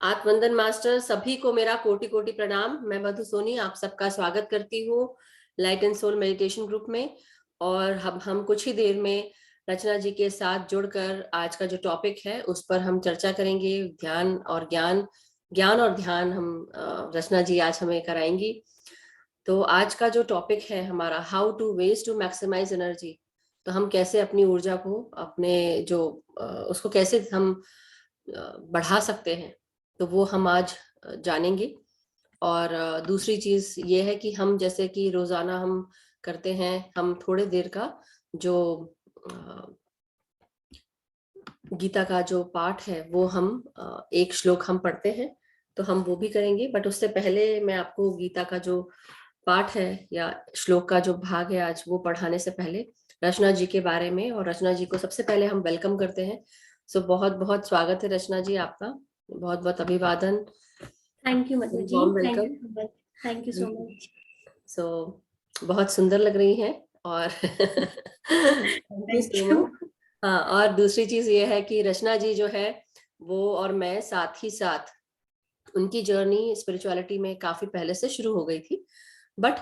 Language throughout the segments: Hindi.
आत्मवंदन मास्टर सभी को मेरा कोटि कोटि प्रणाम। मैं मधु सोनी आप सबका स्वागत करती हूँ light and soul meditation group में। और हम कुछ ही देर में रचना जी के साथ जुड़कर आज का जो टॉपिक है उस पर हम चर्चा करेंगे। ध्यान और ज्ञान, ज्ञान और ध्यान हम रचना जी आज हमें कराएंगी। तो आज का जो टॉपिक है हमारा how to waste to maximise energy. तो हम कैसे अपनी ऊर्जा को अपने जो उसको कैसे हम बढ़ा सकते हैं, तो वो हम आज जानेंगे। और दूसरी चीज ये है कि हम जैसे कि रोजाना हम करते हैं, हम थोड़े देर का जो गीता का जो पाठ है वो हम एक श्लोक हम पढ़ते हैं, तो हम वो भी करेंगे। बट उससे पहले मैं आपको गीता का जो पाठ है या श्लोक का जो भाग है आज वो पढ़ाने से पहले रचना जी के बारे में, और रचना जी को सबसे पहले हम वेलकम करते हैं। सो बहुत बहुत स्वागत है रचना जी आपका, बहुत बहुत अभिवादन। Thank you Madhu ji, warm thank welcome. You, thank you so much. So बहुत सुंदर लग रही हैं और thank you thank so you. Much. हाँ, और दूसरी चीज ये है कि रचना जी जो है वो और मैं साथ ही साथ, उनकी जर्नी स्पिरिचुअलिटी में काफी पहले से शुरू हो गई थी। बट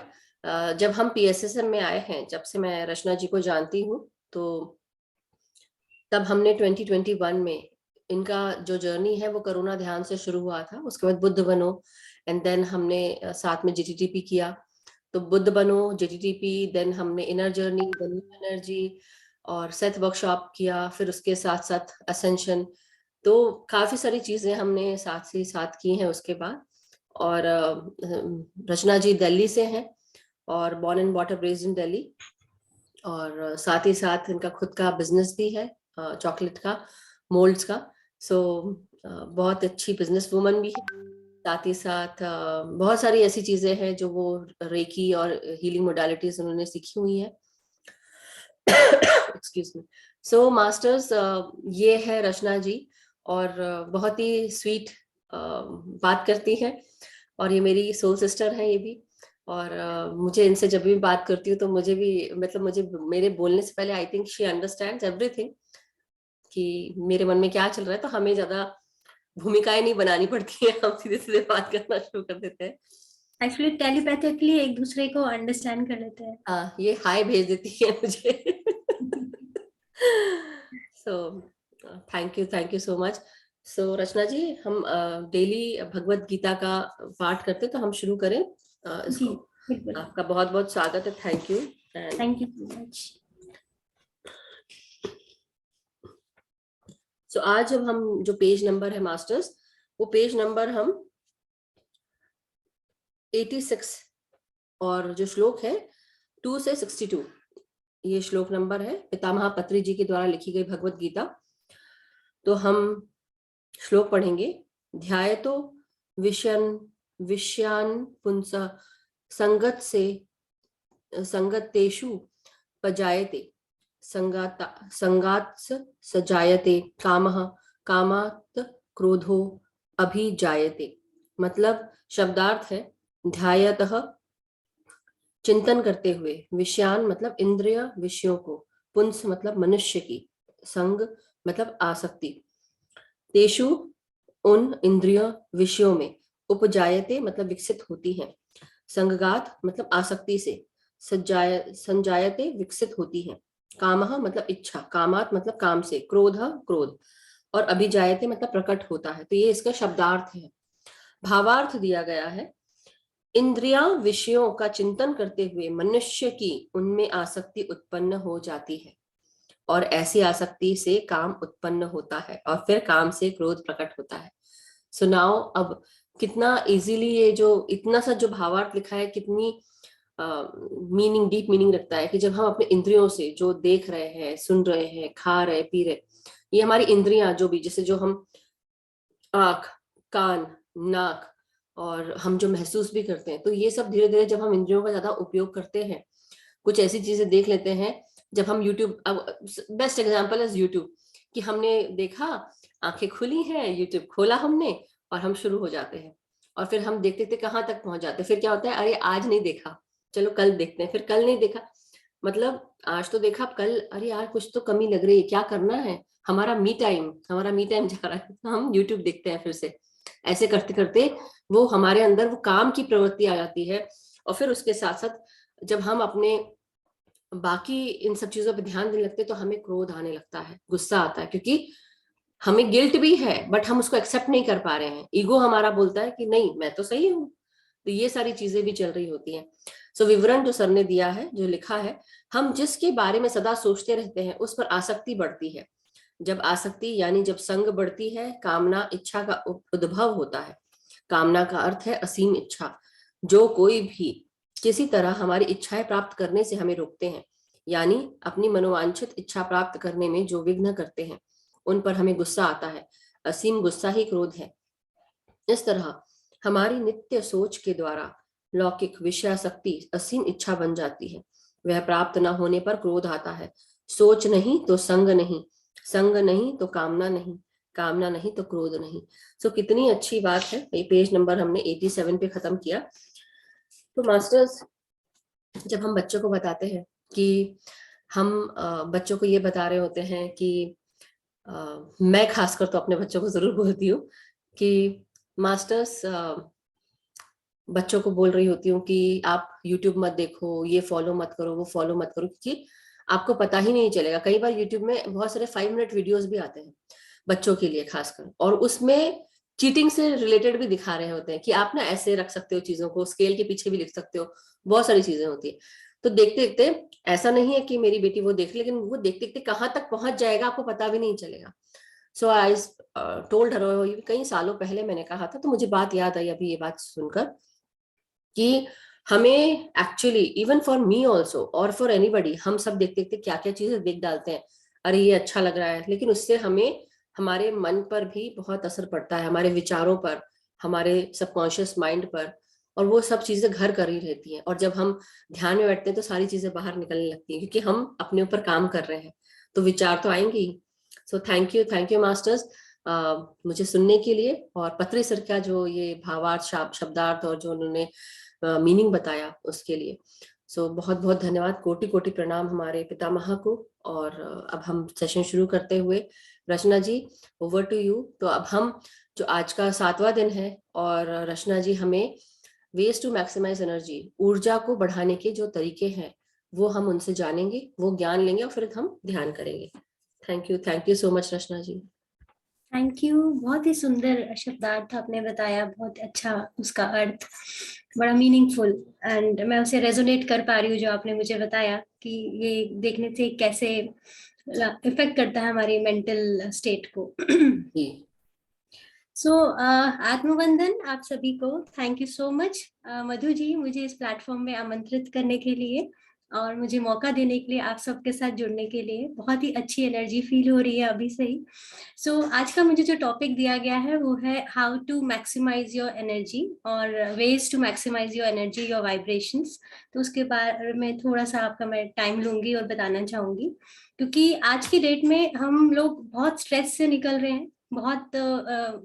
जब हम पीएसएसएम में आए हैं, जब से मैं रचना जी को जानती हूँ, तो तब हमने 2021 में इनका जो जर्नी है वो करुणा ध्यान से शुरू हुआ था। उसके बाद बुद्ध बनो, एंड देन हमने साथ में जीटीटीपी किया। तो बुद्ध बनो, जीटीटीपी, देन हमने inner journey, then new energy और सेथ वर्कशॉप किया, फिर उसके साथ साथ असेंशन। तो काफी सारी चीजें हमने साथ ही साथ की हैं उसके बाद। और रचना जी दिल्ली से हैं और born and water raised in Delhi, और साथ ही साथ इनका खुद का बिजनेस भी है चॉकलेट का, मोल्ड्स का। सो बहुत अच्छी बिजनेस वुमन भी है। साथ ही साथ बहुत सारी ऐसी चीजें हैं जो वो रेकी और हीलिंग मोडालिटीज उन्होंने सीखी हुई है। Excuse me. सो मास्टर्स, ये है रचना जी, और बहुत ही स्वीट बात करती हैं, और ये मेरी सोल सिस्टर है ये भी। और मुझे इनसे जब भी बात करती हूँ तो मुझे भी, मतलब मुझे मेरे बोलने से पहले I think she understands everything कि मेरे मन में क्या चल रहा है। तो हमें ज्यादा भूमिकाएं नहीं बनानी पड़ती है, हम सीधे सीधे बात करना शुरू कर देते हैं। एक्चुअली टेलीपैथिकली एक दूसरे को अंडरस्टैंड कर लेते हैं। हाँ, ये हाय भेज देती है मुझे। So thank you so much. So Rachna ji, हम डेली भगवत गीता का पाठ करते, तो हम शुरू करें जी इसको। बिल्कुल। आपका बहुत बहुत स्वागत है, thank you. And thank you so much. So आज जब हम जो पेज नंबर है मास्टर्स, वो पेज नंबर हम 86, और जो श्लोक है 2 से 62, ये श्लोक नंबर है पितामह पत्री जी के द्वारा लिखी गई भगवत गीता। तो हम श्लोक पढ़ेंगे। ध्यायतो विषयन विषयान पुंस संगत से संगतेषु पजायते संगाता संगात सजायते कामः कामात् क्रोधो अभिजायते। मतलब शब्दार्थ है, ध्यायतः चिंतन करते हुए, विषयान मतलब इंद्रिय विषयों को, पुंस मतलब मनुष्य की, संग मतलब आसक्ति, तेषु उन इंद्रिय विषयों में, उपजायते मतलब विकसित होती हैं, संगगात मतलब आसक्ति से, संजायते विकसित होती हैं, कामः मतलब इच्छा, कामात मतलब काम से, क्रोध क्रोध, और अभिजायते मतलब प्रकट होता है। तो ये इसका शब्दार्थ है। भावार्थ दिया गया है, इंद्रियां विषयों का चिंतन करते हुए मनुष्य की उनमें आसक्ति उत्पन्न हो जाती है, और ऐसी आसक्ति से काम उत्पन्न होता है, और फिर काम से क्रोध प्रकट होता है। सुनाओ अब, कितना इजीली ये जो इतना सा जो भावार्थ लिखा है, कितनी मीनिंग, डीप मीनिंग रखता है कि जब हम अपने इंद्रियों से जो देख रहे हैं, सुन रहे हैं, खा रहे पी रहे, ये हमारी इंद्रियां जो भी, जैसे जो हम आंख, कान, नाक, और हम जो महसूस भी करते हैं, तो ये सब धीरे धीरे जब हम इंद्रियों का ज्यादा उपयोग करते हैं, कुछ ऐसी चीजें देख लेते हैं। जब हम यूट्यूब, अब बेस्ट एग्जांपल इज यूट्यूब, कि हमने देखा, आंखें खुली हैं, यूट्यूब खोला हमने, और हम शुरू हो जाते हैं, और फिर हम देखते देखते कहाँ तक पहुंच जाते हैं। फिर क्या होता है, अरे आज नहीं देखा, चलो कल देखते हैं, फिर कल नहीं देखा, मतलब आज तो देखा, कल अरे यार कुछ तो कमी लग रही है, क्या करना है, हमारा मी टाइम जा रहा है, तो हम यूट्यूब देखते हैं फिर से। ऐसे करते करते वो हमारे अंदर वो काम की प्रवृत्ति आ जाती है, और फिर उसके साथ साथ जब हम अपने बाकी इन सब चीजों पर ध्यान देने लगते हैं तो हमें क्रोध आने लगता है, गुस्सा आता है, क्योंकि हमें गिल्ट भी है बट हम उसको एक्सेप्ट नहीं कर पा रहे हैं। ईगो हमारा बोलता है कि नहीं, मैं तो सही हूँ। तो ये सारी चीजें भी चल रही होती हैं। सो विवरण जो सर ने दिया है, जो लिखा है, हम जिसके बारे में सदा सोचते रहते हैं उस पर आसक्ति बढ़ती है। जब आसक्ति यानी जब संग बढ़ती है, कामना इच्छा का उद्भव होता है। कामना का अर्थ है असीम इच्छा। जो कोई भी किसी तरह हमारी इच्छाएं प्राप्त करने से हमें रोकते हैं, यानी अपनी मनोवांछित इच्छा प्राप्त करने में जो विघ्न करते हैं, उन पर हमें गुस्सा आता है। असीम गुस्सा ही क्रोध है। इस तरह हमारी नित्य सोच के द्वारा लौकिक विषयासक्ति असीम इच्छा बन जाती है। वह प्राप्त न होने पर क्रोध आता है। सोच नहीं तो संग नहीं, संग नहीं तो कामना नहीं, कामना नहीं तो क्रोध नहीं। सो कितनी अच्छी बात है। ये पेज नंबर हमने 87 पे खत्म किया। तो मास्टर्स, जब हम बच्चों को बताते हैं कि हम बच्चों को ये बता रहे होते हैं कि मैं खासकर तो अपने बच्चों को जरूर बोलती हूँ कि मास्टर्स, बच्चों को बोल रही होती हूँ कि आप यूट्यूब मत देखो, ये फॉलो मत करो, वो फॉलो मत करो, क्योंकि आपको पता ही नहीं चलेगा। कई बार यूट्यूब में बहुत सारे 5 मिनट वीडियोस भी आते हैं बच्चों के लिए खासकर, और उसमें चीटिंग से रिलेटेड भी दिखा रहे होते हैं कि आप ना ऐसे रख सकते हो चीजों को, स्केल के पीछे भी लिख सकते हो, बहुत सारी चीजें होती है। तो देखते देखते ऐसा नहीं है कि मेरी बेटी वो देख, लेकिन वो देखते देखते कहाँ तक पहुंच जाएगा आपको पता भी नहीं चलेगा। सो आई टोल्ड हर, कई सालों पहले मैंने कहा था, तो मुझे बात याद आई अभी ये बात सुनकर कि हमें actually, even for me also और फॉर एनीबडी, हम सब देखते देखते क्या क्या चीजें देख डालते हैं। अरे ये अच्छा लग रहा है, लेकिन उससे हमें हमारे मन पर भी बहुत असर पड़ता है, हमारे विचारों पर, हमारे सबकॉन्शियस माइंड पर, और वो सब चीजें घर कर ही रहती हैं। और जब हम ध्यान में बैठते हैं तो सारी चीजें बाहर निकलने लगती हैं, क्योंकि हम अपने ऊपर काम कर रहे हैं, तो विचार तो आएंगे ही। सो थैंक यू मास्टर्स, मुझे सुनने के लिए, और पत्री सर का जो ये भावार्थ शब्दार्थ और जो उन्होंने मीनिंग बताया उसके लिए। सो बहुत बहुत धन्यवाद, कोटि कोटि प्रणाम हमारे पितामह को। और अब हम सेशन शुरू करते हुए, रचना जी ओवर टू यू। तो अब हम, जो आज का 7वां दिन है, और रचना जी हमें वेज टू मैक्सिमाइज एनर्जी, ऊर्जा को बढ़ाने के जो तरीके हैं वो हम उनसे जानेंगे, वो ज्ञान लेंगे, और फिर हम ध्यान करेंगे। Thank you so much Rachna ji. Thank you. बहुत ही सुंदर शब्दार्थ आपने बताया, बहुत अच्छा उसका अर्थ, बड़ा मीनिंगफुल, एंड मैं उसे रेजोनेट कर पा रही हूँ जो आपने मुझे बताया कि ये देखने से कैसे इफेक्ट करता है हमारी मेंटल स्टेट को। जी सो आत्मवंदन आप सभी को। Thank you so much Madhu ji, मुझे इस प्लेटफॉर्म में आमंत्रित करने के लिए और मुझे मौका देने के लिए, आप सबके साथ जुड़ने के लिए। बहुत ही अच्छी एनर्जी फील हो रही है अभी से ही। सो आज का मुझे जो टॉपिक दिया गया है वो है how to maximise your energy, और ways to maximise your energy, your vibrations. तो उसके बारे में थोड़ा सा आपका मैं टाइम लूंगी और बताना चाहूंगी, क्योंकि आज की डेट में हम लोग बहुत स्ट्रेस से निकल रहे हैं। बहुत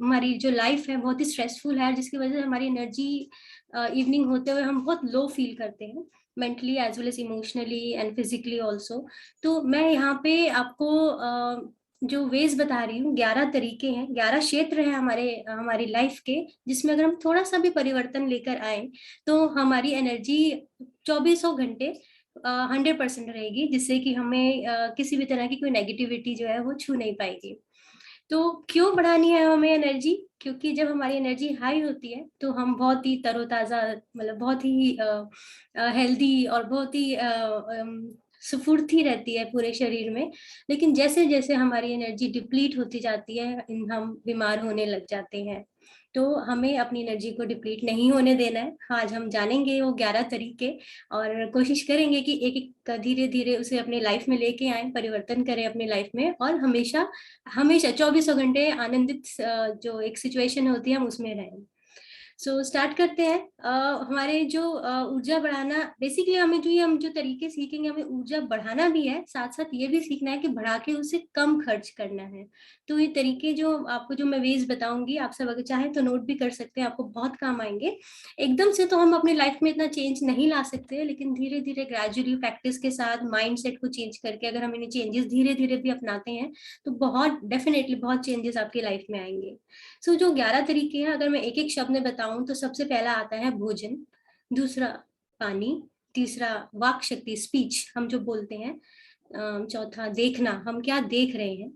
हमारी जो लाइफ है बहुत ही स्ट्रेसफुल है, जिसकी वजह से हमारी एनर्जी इवनिंग होते हुए हम बहुत लो फील करते हैं, mentally as well as emotionally and physically also. तो मैं यहाँ पे आपको जो वेज बता रही हूँ, 11 तरीके हैं, 11 क्षेत्र हैं हमारी लाइफ के, जिसमें अगर हम थोड़ा सा भी परिवर्तन लेकर आए तो हमारी एनर्जी 24 घंटे 100% रहेगी, जिससे कि हमें किसी भी तरह की कोई नेगेटिविटी जो है वो छू नहीं पाएगी। तो क्यों बढ़ानी है हमें एनर्जी? क्योंकि जब हमारी एनर्जी हाई होती है तो हम बहुत ही तरोताजा, मतलब बहुत ही हेल्दी और बहुत ही स्फूर्ति रहती है पूरे शरीर में। लेकिन जैसे जैसे हमारी एनर्जी डिप्लीट होती जाती है, हम बीमार होने लग जाते हैं। तो हमें अपनी एनर्जी को डिप्लीट नहीं होने देना है। आज हम जानेंगे वो 11 तरीके, और कोशिश करेंगे कि एक एक धीरे धीरे उसे अपनी लाइफ में लेके आए, परिवर्तन करें अपनी लाइफ में, और हमेशा हमेशा 24 घंटे आनंदित जो एक सिचुएशन होती है हम उसमें रहें। सो स्टार्ट करते हैं। हमारे जो ऊर्जा बढ़ाना, बेसिकली हम जो तरीके सीखेंगे, हमें ऊर्जा बढ़ाना भी है, साथ साथ ये भी सीखना है कि बढ़ा के उसे कम खर्च करना है। तो ये तरीके जो मैं वेज बताऊंगी, आप सब अगर चाहें तो नोट भी कर सकते हैं, आपको बहुत काम आएंगे। एकदम से तो हम अपनी लाइफ में इतना चेंज नहीं ला सकते, लेकिन धीरे धीरे ग्रेजुअली प्रैक्टिस के साथ माइंड सेट को चेंज करके अगर हम इन्हें चेंजेस धीरे धीरे भी अपनाते हैं तो बहुत डेफिनेटली बहुत चेंजेस आपकी लाइफ में आएंगे। सो जो 11 तरीके हैं, अगर मैं एक एक शब्द में बताऊं तो सबसे पहला आता है भोजन, दूसरा पानी, तीसरा वाक शक्ति स्पीच हम जो बोलते हैं, चौथा देखना हम क्या देख रहे हैं,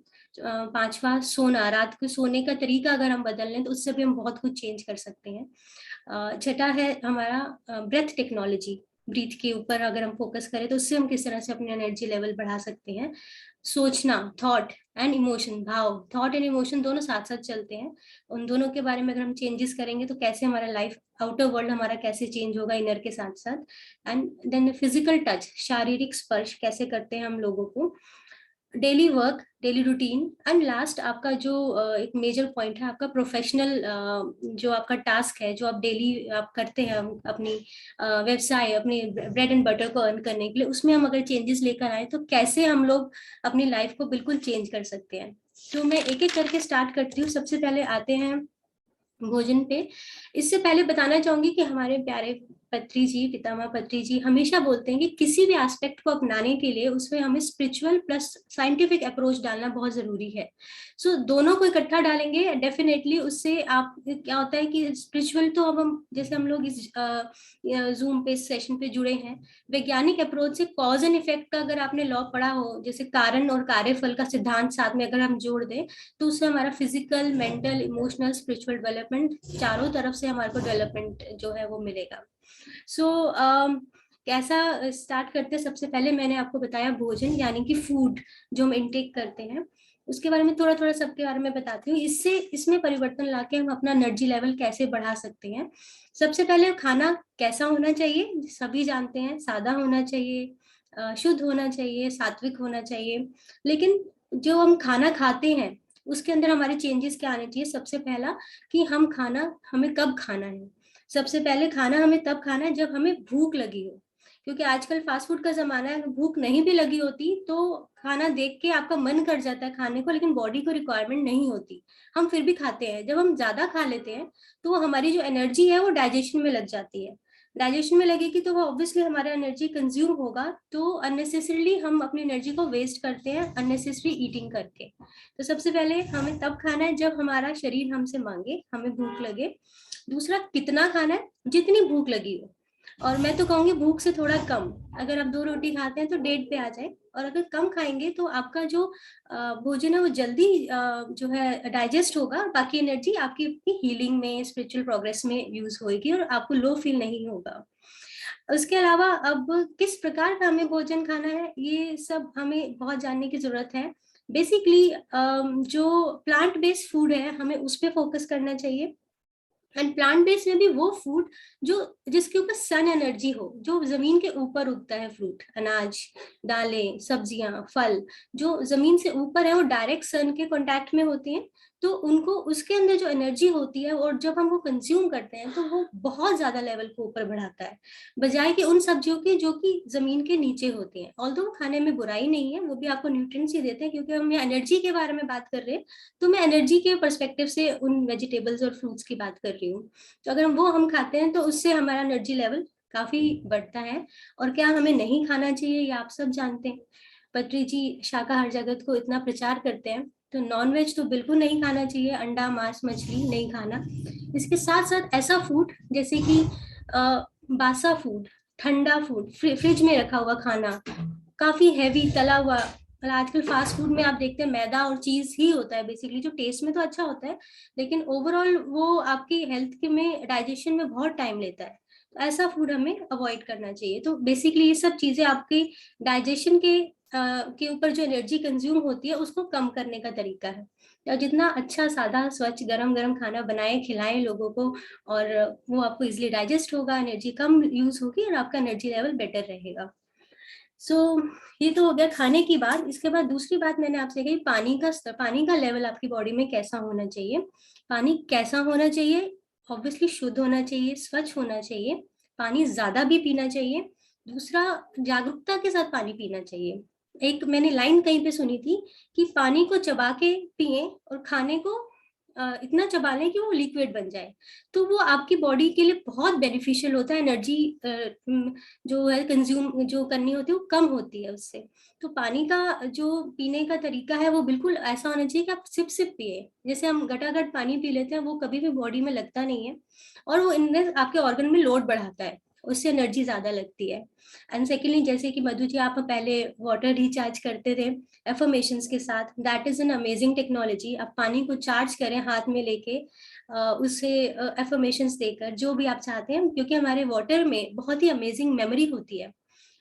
पांचवा सोना, रात को सोने का तरीका अगर हम बदल लें तो उससे भी हम बहुत कुछ चेंज कर सकते हैं। छठा है हमारा ब्रेथ टेक्नोलॉजी, ब्रीथ के ऊपर अगर हम फोकस करें तो उससे हम किस तरह से अपनी एनर्जी लेवल बढ़ा सकते हैं। सोचना, थॉट एंड इमोशन, भाव, थॉट एंड इमोशन दोनों साथ साथ चलते हैं, उन दोनों के बारे में अगर हम चेंजेस करेंगे तो कैसे हमारा लाइफ, आउटर वर्ल्ड हमारा कैसे चेंज होगा इनर के साथ साथ। एंड देन फिजिकल टच, शारीरिक स्पर्श कैसे करते हैं हम लोगों को, daily work, daily routine, and last आपका जो एक मेजर पॉइंट है आपका प्रोफेशनल, जो आपका टास्क है जो आप डेली आप करते हैं अपनी व्यवसाय, अपनी ब्रेड एंड बटर को अर्न करने के लिए, उसमें हम अगर चेंजेस लेकर आए तो कैसे हम लोग अपनी लाइफ को बिल्कुल चेंज कर सकते हैं। तो मैं एक एक करके स्टार्ट करती हूँ। सबसे पहले आते हैं भोजन पे। इससे पहले बताना चाहूंगी कि हमारे प्यारे पत्री जी, पितामह पत्री जी हमेशा बोलते हैं कि किसी भी एस्पेक्ट को अपनाने के लिए उसमें हमें स्पिरिचुअल प्लस साइंटिफिक अप्रोच डालना बहुत जरूरी है। सो दोनों को इकट्ठा डालेंगे डेफिनेटली, उससे आप क्या होता है कि स्पिरिचुअल तो अब हम जैसे हम लोग इस जूम पे सेशन पे जुड़े हैं, वैज्ञानिक अप्रोच से कॉज एंड इफेक्ट का अगर आपने लॉ पढ़ा हो, जैसे कारण और कार्यफल का सिद्धांत साथ में अगर हम जोड़ दें तो उससे हमारा physical, mental, emotional, spiritual development, चारों तरफ से हमारे को डेवलपमेंट जो है वो मिलेगा। सो कैसा स्टार्ट करते हैं। सबसे पहले मैंने आपको बताया भोजन यानी कि फूड जो हम इनटेक करते हैं, उसके बारे में थोड़ा थोड़ा सबके बारे में बताती हूँ। इससे इसमें परिवर्तन लाके हम अपना एनर्जी लेवल कैसे बढ़ा सकते हैं। सबसे पहले खाना कैसा होना चाहिए, सभी जानते हैं, सादा होना चाहिए, शुद्ध होना चाहिए, सात्विक होना चाहिए। लेकिन जो हम खाना खाते हैं उसके अंदर हमारे चेंजेस क्या आने चाहिए। सबसे पहला कि हम खाना हमें कब खाना है। सबसे पहले खाना हमें तब खाना है जब हमें भूख लगी हो, क्योंकि आजकल फास्ट फूड का जमाना है, भूख नहीं भी लगी होती तो खाना देख के आपका मन कर जाता है खाने को, लेकिन बॉडी को रिक्वायरमेंट नहीं होती, हम फिर भी खाते हैं। जब हम ज्यादा खा लेते हैं तो हमारी जो एनर्जी है वो डाइजेशन में लग जाती है, डाइजेशन में लगेगी तो वो ऑब्वियसली हमारा एनर्जी कंज्यूम होगा, तो अननेसेसरीली हम अपनी एनर्जी को वेस्ट करते हैं अननेसेसरी ईटिंग करके। तो सबसे पहले हमें तब खाना है जब हमारा शरीर हमसे मांगे, हमें भूख लगे। दूसरा, कितना खाना है, जितनी भूख लगी हो, और मैं तो कहूंगी भूख से थोड़ा कम। अगर आप 2 रोटी खाते हैं तो 1.5 पे आ जाए, और अगर कम खाएंगे तो आपका जो भोजन है वो जल्दी जो है डाइजेस्ट होगा, बाकी एनर्जी आपकी हीलिंग में, स्पिरिचुअल प्रोग्रेस में यूज होगी और आपको लो फील नहीं होगा। उसके अलावा अब किस प्रकार का हमें भोजन खाना है, ये सब हमें बहुत जानने की जरूरत है। बेसिकली जो प्लांट बेस्ड फूड है हमें उस पर फोकस करना चाहिए। एंड प्लांट बेस्ड में भी वो फूड जो जिसके ऊपर सन एनर्जी हो, जो जमीन के ऊपर उगता है, फ्रूट, अनाज, दालें, सब्जियां, फल जो जमीन से ऊपर है वो डायरेक्ट सन के कांटेक्ट में होती हैं, तो उनको उसके अंदर जो एनर्जी होती है और जब हम वो कंज्यूम करते हैं तो वो बहुत ज्यादा लेवल को ऊपर बढ़ाता है, बजाय कि उन सब्जियों के जो कि जमीन के नीचे होती हैं। ऑल्दो वो खाने में बुराई नहीं है, वो भी आपको न्यूट्रिएंट्स ही देते हैं, क्योंकि हम एनर्जी के बारे में बात कर रहे हैं तो मैं एनर्जी के पर्सपेक्टिव से उन वेजिटेबल्स और फ्रूट्स की बात कर रही हूँ। तो अगर हम खाते हैं तो उससे हमारा एनर्जी लेवल काफी बढ़ता है। और क्या हमें नहीं खाना चाहिए ये आप सब जानते हैं, पत्री जी शाकाहार जगत को इतना प्रचार करते हैं, तो नॉनवेज तो बिल्कुल नहीं खाना चाहिए, अंडा, मांस, मछली नहीं खाना। इसके साथ साथ ऐसा फूड जैसे कि बासा फूड, ठंडा फूड, फ्रिज में रखा हुआ खाना, काफी हैवी तला हुआ, और आजकल फास्ट फूड में आप देखते हैं मैदा और चीज ही होता है बेसिकली, जो टेस्ट में तो अच्छा होता है लेकिन ओवरऑल वो आपकी हेल्थ के में, डाइजेशन में बहुत टाइम लेता है। तो ऐसा फूड हमें अवॉइड करना चाहिए। तो बेसिकली ये सब चीजें आपके डाइजेशन के ऊपर जो एनर्जी कंज्यूम होती है उसको कम करने का तरीका है। तो जितना अच्छा, सादा, स्वच्छ, गरम गरम खाना बनाएं, खिलाएं लोगों को, और वो आपको इजिली डाइजेस्ट होगा, एनर्जी कम यूज होगी और आपका एनर्जी लेवल बेटर रहेगा। सो ये तो हो गया खाने की बात। इसके बाद दूसरी बात मैंने आपसे कही, पानी का स्तर, पानी का लेवल आपकी बॉडी में कैसा होना चाहिए। पानी कैसा होना चाहिए ऑब्वियसली शुद्ध होना चाहिए, स्वच्छ होना चाहिए, पानी ज्यादा भी पीना चाहिए। दूसरा, जागरूकता के साथ पानी पीना चाहिए। एक मैंने लाइन कहीं पे सुनी थी कि पानी को चबा के पिए और खाने को इतना चबा लें कि वो लिक्विड बन जाए, तो वो आपकी बॉडी के लिए बहुत बेनिफिशियल होता है। एनर्जी जो है कंज्यूम जो करनी होती है वो कम होती है उससे। तो पानी का जो पीने का तरीका है वो बिल्कुल ऐसा होना चाहिए कि आप सिप सिप पिए। जैसे हम घटाघट पानी पी लेते हैं, वो कभी भी बॉडी में लगता नहीं है और वो इनमें आपके ऑर्गन में लोड बढ़ाता है, उससे एनर्जी ज्यादा लगती है। एंड सेकेंडली, जैसे कि मधु जी आप पहले वाटर रिचार्ज करते थे एफर्मेशंस के साथ, that is an amazing technology. आप पानी को चार्ज करें हाथ में लेके, उससे एफर्मेशंस देकर जो भी आप चाहते हैं, क्योंकि हमारे वाटर में बहुत ही अमेजिंग मेमोरी होती है।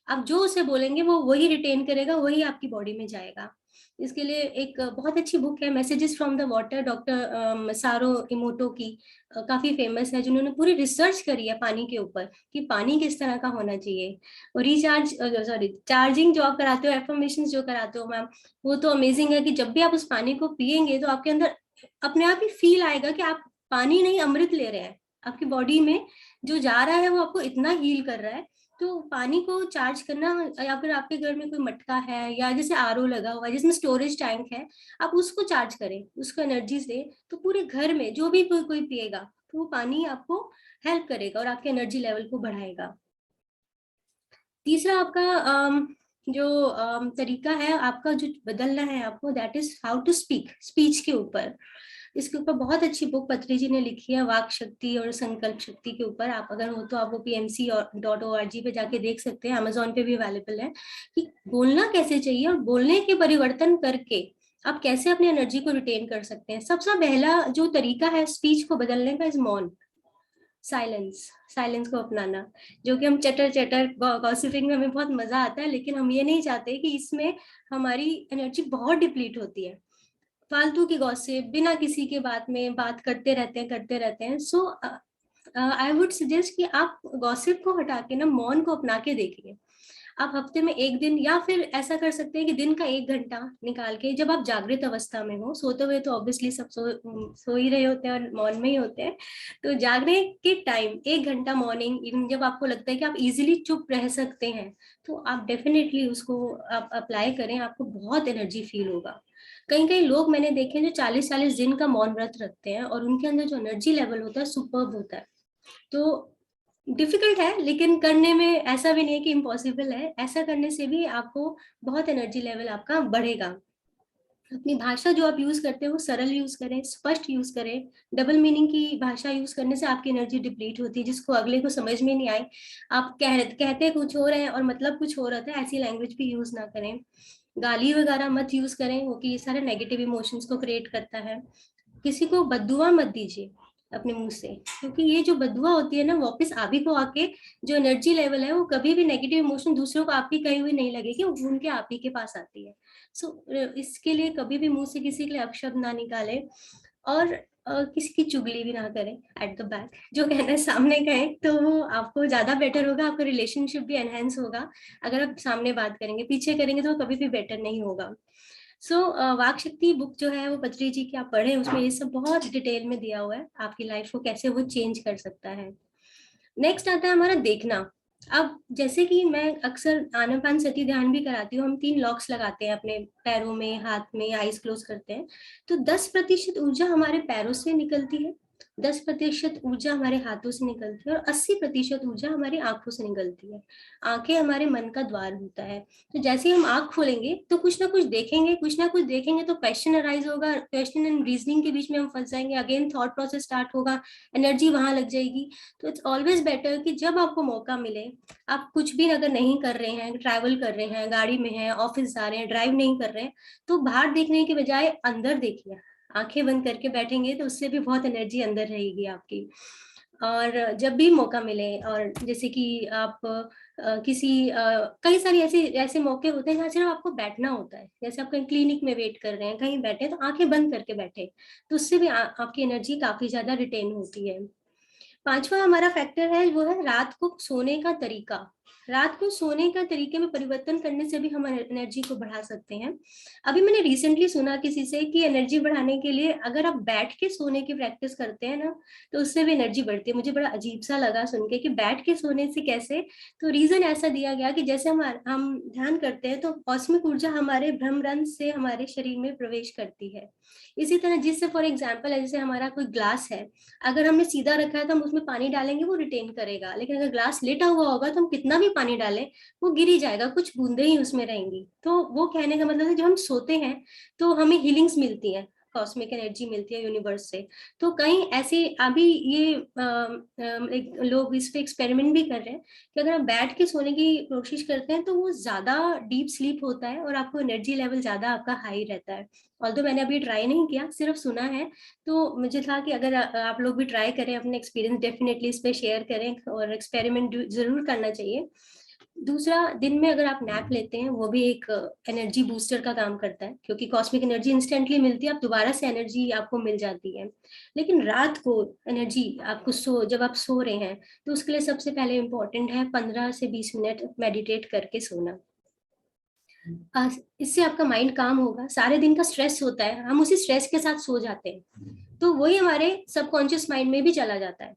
आप जो उसे बोलेंगे वो वही रिटेन करेगा, वही आपकी बॉडी में जाएगा। इसके लिए एक बहुत अच्छी बुक है messages from the water, doctor सारो इमोटो की, काफी फेमस है, जिन्होंने पूरी रिसर्च करी है पानी के ऊपर कि पानी किस तरह का होना चाहिए। और रिचार्ज सॉरी चार्जिंग जो आप कराते हो, एफर्मेशन जो कराते हो मैम, वो तो अमेजिंग है कि जब भी आप उस पानी को पियेंगे तो आपके अंदर अपने आप ही फील आएगा कि आप पानी नहीं अमृत ले रहे हैं। आपकी बॉडी में जो जा रहा है वो आपको इतना हील कर रहा है। तो पानी को चार्ज करना, या फिर आपके घर में कोई मटका है या जैसे आरओ लगा हुआ है जिसमें स्टोरेज टैंक है, आप उसको चार्ज करें, उसको एनर्जी से, तो पूरे घर में जो भी कोई पिएगा तो वो पानी आपको हेल्प करेगा और आपके एनर्जी लेवल को बढ़ाएगा। तीसरा आपका जो तरीका है आपका जो बदलना है आपको, that is how to speak, speech के ऊपर। इसके ऊपर बहुत अच्छी बुक पत्री जी ने लिखी है, वाक शक्ति और संकल्प शक्ति के ऊपर। आप अगर हो तो आप वो PMC.org पे जाके देख सकते हैं, अमेजोन पे भी अवेलेबल है कि बोलना कैसे चाहिए और बोलने के परिवर्तन करके आप कैसे अपनी एनर्जी को रिटेन कर सकते हैं। सबसे पहला जो तरीका है स्पीच को बदलने का इज मौन, साइलेंस, साइलेंस को अपनाना। जो कि हम चटर चटर गॉसिपिंग में हमें बहुत मजा आता है, लेकिन हम ये नहीं चाहते कि इसमें हमारी एनर्जी बहुत डिप्लीट होती है। फालतू की गॉसिप, बिना किसी के बात में बात करते रहते हैं। सो आई वुड सजेस्ट कि आप गॉसिप को हटा के ना मौन को अपना के देखिए। आप हफ्ते में एक दिन, या फिर ऐसा कर सकते हैं कि दिन का 1 घंटा निकाल के, जब आप जागृत अवस्था में हो, सोते हुए तो ऑब्वियसली सब सो ही रहे होते हैं और मौन में ही होते हैं, तो जागने के टाइम 1 घंटा मॉर्निंग इवनिंग जब आपको लगता है कि आप इजीली चुप रह सकते हैं, तो आप डेफिनेटली उसको आप अप्लाई करें, आपको बहुत एनर्जी फील होगा। कई कई लोग मैंने देखे हैं जो 40-40 दिन का मौन व्रत रखते हैं और उनके अंदर जो एनर्जी लेवल होता है सुपर्ब होता है। तो डिफिकल्ट है, लेकिन करने में ऐसा भी नहीं है कि इम्पॉसिबल है। ऐसा करने से भी आपको बहुत एनर्जी लेवल आपका बढ़ेगा। अपनी भाषा जो आप यूज करते हैं वो सरल यूज करें, स्पष्ट यूज करें। डबल मीनिंग की भाषा यूज करने से आपकी एनर्जी डिप्लीट होती है, जिसको अगले को समझ में नहीं आए। आप कहते कुछ हो रहे हैं और मतलब कुछ हो रहा था, ऐसी लैंग्वेज भी यूज ना करें। गाली वगैरह मत यूज करें, वो कि ये सारे नेगेटिव इमोशंस को क्रिएट करता है। किसी को बद्दुआ मत दीजिए अपने मुंह से, क्योंकि ये जो बद्दुआ होती है ना, वापस आप ही को आके जो एनर्जी लेवल है वो कभी भी नेगेटिव इमोशन दूसरों को आपकी कही हुई नहीं लगेगी, वो घूम के आप ही के पास आती है। सो इसके लिए कभी भी मुंह से किसी के लिए अपशब्द ना निकाले, और किसी की चुगली भी ना करें एट द बैक। जो कहना है सामने कहें तो वो आपको ज्यादा बेटर होगा, आपका रिलेशनशिप भी एनहेंस होगा। अगर आप सामने बात करेंगे, पीछे करेंगे तो कभी भी बेटर नहीं होगा। सो वाक शक्ति बुक जो है वो पत्री जी की आप पढ़े, उसमें ये सब बहुत डिटेल में दिया हुआ है, आपकी लाइफ को कैसे वो चेंज कर सकता है। नेक्स्ट आता है हमारा देखना। अब जैसे कि मैं अक्सर आनापान सती ध्यान भी कराती हूँ, हम 3 लॉक्स लगाते हैं अपने पैरों में, हाथ में, आईज क्लोज करते हैं, तो 10% ऊर्जा हमारे पैरों से निकलती है, 10% ऊर्जा हमारे हाथों से निकलती है, और 80% ऊर्जा हमारी आंखों से निकलती है। आंखें हमारे मन का द्वार होता है। तो जैसे ही हम आंख खोलेंगे तो कुछ ना कुछ देखेंगे, कुछ ना कुछ देखेंगे, तो क्वेश्चन अराइज होगा, क्वेश्चन एंड रीजनिंग के बीच में हम फंस जाएंगे, अगेन थॉट प्रोसेस स्टार्ट होगा, एनर्जी वहां लग जाएगी। तो इट्स ऑलवेज बेटर कि जब आपको मौका मिले, आप कुछ भी अगर नहीं कर रहे हैं, ट्रैवल कर रहे हैं, गाड़ी में हैं, ऑफिस जा रहे हैं, ड्राइव नहीं कर रहे हैं, तो बाहर देखने के बजाय अंदर देखिए। आंखें बंद करके बैठेंगे तो उससे भी बहुत एनर्जी अंदर रहेगी आपकी। और जब भी मौका मिले, और जैसे कि आप किसी कई सारी ऐसे ऐसे मौके होते हैं जहाँ सिर्फ आपको बैठना होता है, जैसे आप कहीं क्लिनिक में वेट कर रहे हैं, कहीं बैठे, तो आंखें बंद करके बैठे, तो उससे भी आपकी एनर्जी काफी ज्यादा रिटेन होती है। पांचवा हमारा फैक्टर है वो है रात को सोने का तरीका। रात को सोने का तरीके में परिवर्तन करने से भी हम एनर्जी को बढ़ा सकते हैं। अभी मैंने रिसेंटली सुना किसी से कि एनर्जी बढ़ाने के लिए अगर आप बैठ के सोने की प्रैक्टिस करते हैं ना, तो उससे भी एनर्जी बढ़ती है। मुझे बड़ा अजीब सा लगा सुन के कि बैठ के सोने से कैसे। तो रीजन ऐसा दिया गया कि जैसे हम ध्यान करते हैं तो कॉस्मिक ऊर्जा हमारे भ्रमरंध्र से हमारे शरीर में प्रवेश करती है। इसी तरह जिससे फॉर एग्जाम्पल है, जैसे हमारा कोई ग्लास है, अगर हमने सीधा रखा है तो हम उसमें पानी डालेंगे वो रिटेन करेगा, लेकिन अगर ग्लास लेटा हुआ होगा तो हम कितना भी पानी डालें वो गिर ही जाएगा, कुछ बूंदे ही उसमें रहेंगी। तो वो कहने का मतलब है जब हम सोते हैं तो हमें हीलिंग्स मिलती है, कॉस्मिक एनर्जी मिलती है यूनिवर्स से। तो कहीं ऐसे अभी ये लोग इस पे एक्सपेरिमेंट भी कर रहे हैं कि अगर आप बैठ के सोने की कोशिश करते हैं तो वो ज्यादा डीप स्लीप होता है और आपको एनर्जी लेवल ज्यादा आपका हाई रहता है। ऑल्दो मैंने अभी ट्राई नहीं किया, सिर्फ सुना है। तो मुझे था कि अगर आप लोग भी ट्राई करें, अपने एक्सपीरियंस डेफिनेटली इस पे शेयर करें और एक्सपेरिमेंट जरूर करना चाहिए। दूसरा, दिन में अगर आप नैप लेते हैं वो भी एक एनर्जी बूस्टर का काम करता है, क्योंकि कॉस्मिक एनर्जी इंस्टेंटली मिलती है, आप दोबारा से एनर्जी आपको मिल जाती है। लेकिन रात को एनर्जी आपको जब आप सो रहे हैं तो उसके लिए सबसे पहले इम्पोर्टेंट है 15 से 20 मिनट मेडिटेट करके सोना। इससे आपका माइंड काम होगा। सारे दिन का स्ट्रेस होता है, हम उसी स्ट्रेस के साथ सो जाते हैं, तो वही हमारे सबकॉन्शियस माइंड में भी चला जाता है।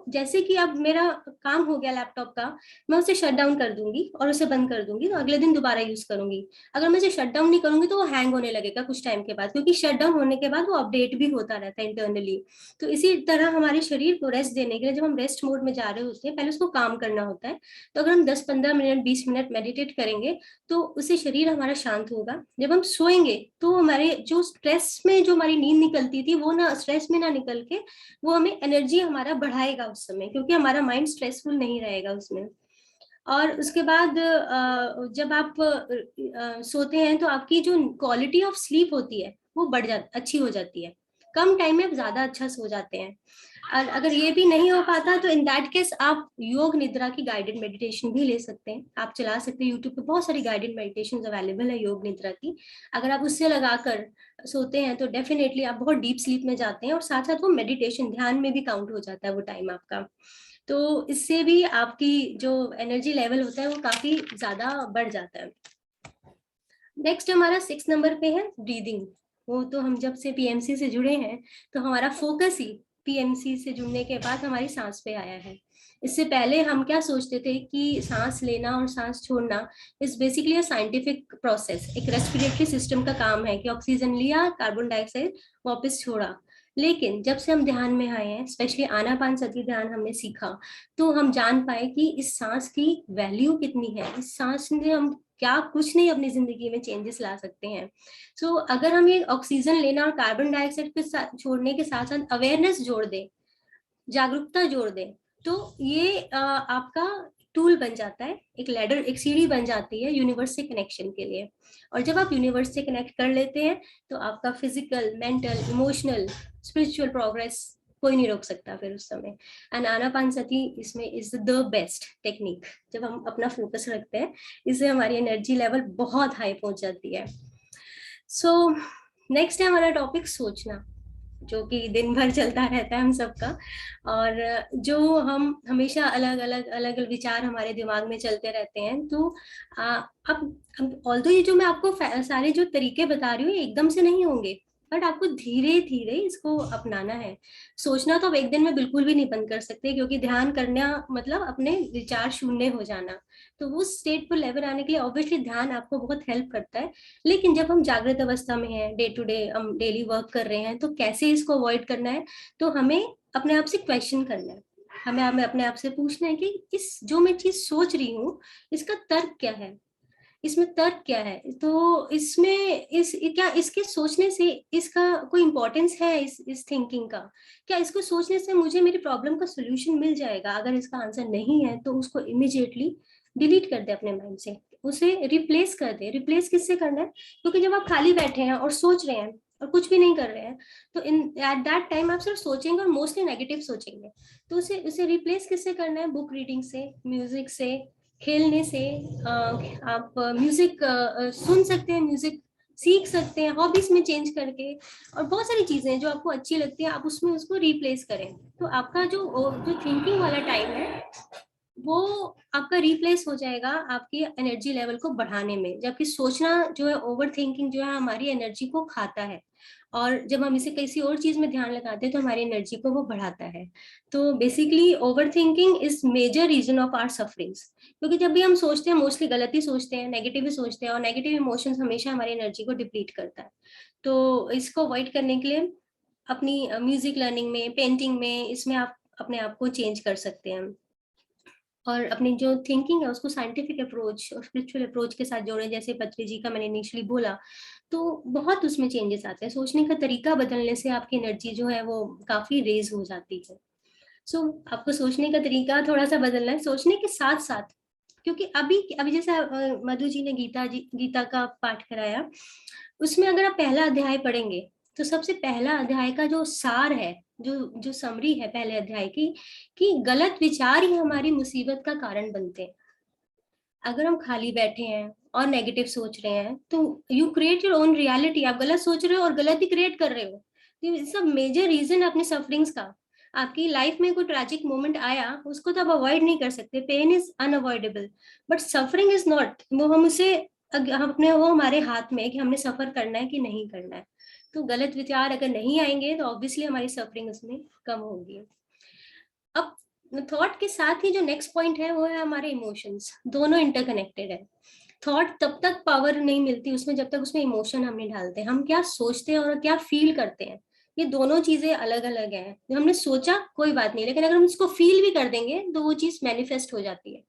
जैसे कि अब मेरा काम हो गया लैपटॉप का, मैं उसे शट डाउन कर दूंगी और उसे बंद कर दूंगी, तो अगले दिन दोबारा यूज करूंगी। अगर मैं उसे शट डाउन नहीं करूंगी तो वो हैंग होने लगेगा कुछ टाइम के बाद, क्योंकि शट डाउन होने के बाद वो अपडेट भी होता रहता है इंटरनली। तो इसी तरह हमारे शरीर को रेस्ट देने के लिए जब हम रेस्ट मोड में जा रहे होते हैं, पहले उसको काम करना होता है। तो अगर हम 10-15 मिनट 20 मिनट मेडिटेट करेंगे तो उससे शरीर हमारा शांत होगा। जब हम सोएंगे तो हमारे जो स्ट्रेस में जो हमारी नींद निकलती थी वो ना स्ट्रेस में ना निकल के वो हमें एनर्जी हमारा बढ़ाएगा उस समय, क्योंकि हमारा माइंड स्ट्रेसफुल नहीं रहेगा उसमें। और उसके बाद जब आप सोते हैं तो आपकी जो क्वालिटी ऑफ स्लीप होती है वो अच्छी हो जाती है। कम टाइम में आप ज्यादा अच्छा सो जाते हैं। और अगर ये भी नहीं हो पाता तो इन दैट केस आप योग निद्रा की गाइडेड मेडिटेशन भी ले सकते हैं। आप चला सकते हैं, यूट्यूब पे बहुत सारी गाइडेड मेडिटेशन अवेलेबल है योग निद्रा की। अगर आप उससे लगाकर सोते हैं तो डेफिनेटली आप बहुत डीप स्लीप में जाते हैं, और साथ साथ वो मेडिटेशन ध्यान में भी काउंट हो जाता है वो टाइम आपका। तो इससे भी आपकी जो एनर्जी लेवल होता है वो काफी ज्यादा बढ़ जाता है। नेक्स्ट हमारा 6 नंबर पे है ब्रीदिंग। वो तो हम जब से पीएमसी से जुड़े हैं तो हमारा फोकस ही पीएमसी से जुड़ने के बाद हमारी सांस पे आया है। इससे पहले हम क्या सोचते थे कि सांस लेना और सांस छोड़ना is basically a scientific process, एक रेस्पिरेटरी सिस्टम का काम है कि ऑक्सीजन लिया, कार्बन डाइऑक्साइड वापस छोड़ा। लेकिन जब से हम ध्यान में आए हैं, स्पेशली आनापान सती ध्यान हमने सीखा, तो हम जान पाए कि इस सांस की वैल्यू कितनी है। इस सांस ने हम क्या कुछ नहीं अपनी जिंदगी में चेंजेस ला सकते हैं। अगर हम ये ऑक्सीजन लेना और कार्बन डाइऑक्साइड के साथ छोड़ने के साथ साथ अवेयरनेस जोड़ दें, जागरूकता जोड़ दें, तो ये आपका टूल बन जाता है, एक लैडर, एक सीढ़ी बन जाती है यूनिवर्स से कनेक्शन के लिए। और जब आप यूनिवर्स से कनेक्ट कर लेते हैं तो आपका physical, mental, emotional, spiritual progress कोई नहीं रोक सकता फिर उस समय। एंड आनापानसती इसमें इज द बेस्ट टेक्निक। जब हम अपना फोकस रखते हैं, इससे हमारी एनर्जी लेवल बहुत हाई पहुंच जाती है। नेक्स्ट है हमारा टॉपिक सोचना, जो कि दिन भर चलता रहता है हम सबका, और जो हम हमेशा अलग अलग विचार हमारे दिमाग में चलते रहते हैं। तो अब ऑल्दो ये जो मैं आपको सारे जो तरीके बता रही हूँ एकदम से नहीं होंगे, बट आपको धीरे धीरे इसको अपनाना है। सोचना तो आप एक दिन में बिल्कुल भी नहीं बंद कर सकते, क्योंकि ध्यान करना मतलब अपने विचार शून्य हो जाना। तो वो स्टेट पर लेवल आने के लिए ऑब्वियसली ध्यान आपको बहुत हेल्प करता है। लेकिन जब हम जागृत अवस्था में हैं, डे टू डे हम डेली वर्क कर रहे हैं, तो कैसे इसको अवॉइड करना है? तो हमें अपने आप से क्वेश्चन करना है। हमें अपने आप से पूछना है कि इस जो मैं चीज सोच रही हूँ इसका तर्क क्या है, इसमें तर्क क्या है। तो इसमें क्या इसके सोचने से इसका कोई इंपॉर्टेंस है, इस थिंकिंग का? क्या इसको सोचने से मुझे मेरी प्रॉब्लम का सोल्यूशन मिल जाएगा? अगर इसका आंसर नहीं है तो उसको इमिडिएटली डिलीट कर दे अपने माइंड से, उसे रिप्लेस कर दे। रिप्लेस किससे करना है? क्योंकि जब आप खाली बैठे हैं और सोच रहे हैं और कुछ भी नहीं कर रहे हैं, तो इन एट दैट टाइम आप सिर्फ सोचेंगे और मोस्टली नेगेटिव सोचेंगे। तो उसे रिप्लेस किससे करना है? बुक रीडिंग से, म्यूजिक से, खेलने से। आप म्यूजिक सुन सकते हैं, म्यूजिक सीख सकते हैं हॉबीज में चेंज करके, और बहुत सारी चीजें जो आपको अच्छी लगती है आप उसमें उसको रिप्लेस करें। तो आपका जो थिंकिंग वाला टाइम है वो आपका रिप्लेस हो जाएगा आपकी एनर्जी लेवल को बढ़ाने में, जबकि सोचना जो है, ओवर थिंकिंग जो है हमारी एनर्जी को खाता है, और जब हम इसे किसी और चीज में ध्यान लगाते हैं तो हमारी एनर्जी को वो बढ़ाता है। तो basically overthinking is major reason of our sufferings, क्योंकि जब भी हम सोचते हैं मोस्टली गलत ही सोचते हैं, नेगेटिव ही सोचते हैं, और नेगेटिव इमोशंस हमेशा हमारी एनर्जी को डिप्लीट करता है। तो इसको अवॉइड करने के लिए अपनी म्यूजिक लर्निंग में, पेंटिंग में, इसमें आप अपने आप को चेंज कर सकते हैं, और अपनी जो थिंकिंग है उसको साइंटिफिक अप्रोच और स्पिरिचुअल अप्रोच के साथ जोड़े, जैसे पत्री जी का मैंने इनिशियली बोला, तो बहुत उसमें चेंजेस आते हैं। सोचने का तरीका बदलने से आपकी एनर्जी जो है वो काफी रेज हो जाती है। सो आपको सोचने का तरीका थोड़ा सा बदलना है, सोचने के साथ साथ, क्योंकि अभी अभी जैसे मधु जी ने गीता का पाठ कराया, उसमें अगर आप पहला अध्याय पढ़ेंगे तो सबसे पहला अध्याय का जो सार है, जो जो समरी है पहले अध्याय की, कि गलत विचार ही हमारी मुसीबत का कारण बनते हैं। अगर हम खाली बैठे हैं और नेगेटिव सोच रहे हैं तो you create your own reality, आप गलत सोच रहे हो और गलत ही क्रिएट कर रहे हो। तो ये सब मेजर रीजन है अपने सफरिंग्स का। आपकी लाइफ में कोई ट्रैजिक मोमेंट आया, उसको तो आप अवॉइड नहीं कर सकते, pain is unavoidable, but suffering is not, वो हम उसे हम अपने, वो हमारे हाथ में है कि हमने सफर करना है कि नहीं करना है। तो गलत विचार अगर नहीं आएंगे तो ऑब्वियसली हमारी सफरिंग उसमें कम होगी। अब थॉट के साथ ही जो नेक्स्ट पॉइंट है वो है हमारे इमोशंस, दोनों इंटरकनेक्टेड है। थॉट तब तक पावर नहीं मिलती उसमें जब तक उसमें इमोशन हम नहीं डालते, हम क्या सोचते हैं और क्या फील करते हैं, ये दोनों चीजें अलग अलग हैं। जो हमने सोचा कोई बात नहीं, लेकिन अगर हम उसको फील भी कर देंगे तो वो चीज मैनिफेस्ट हो जाती है।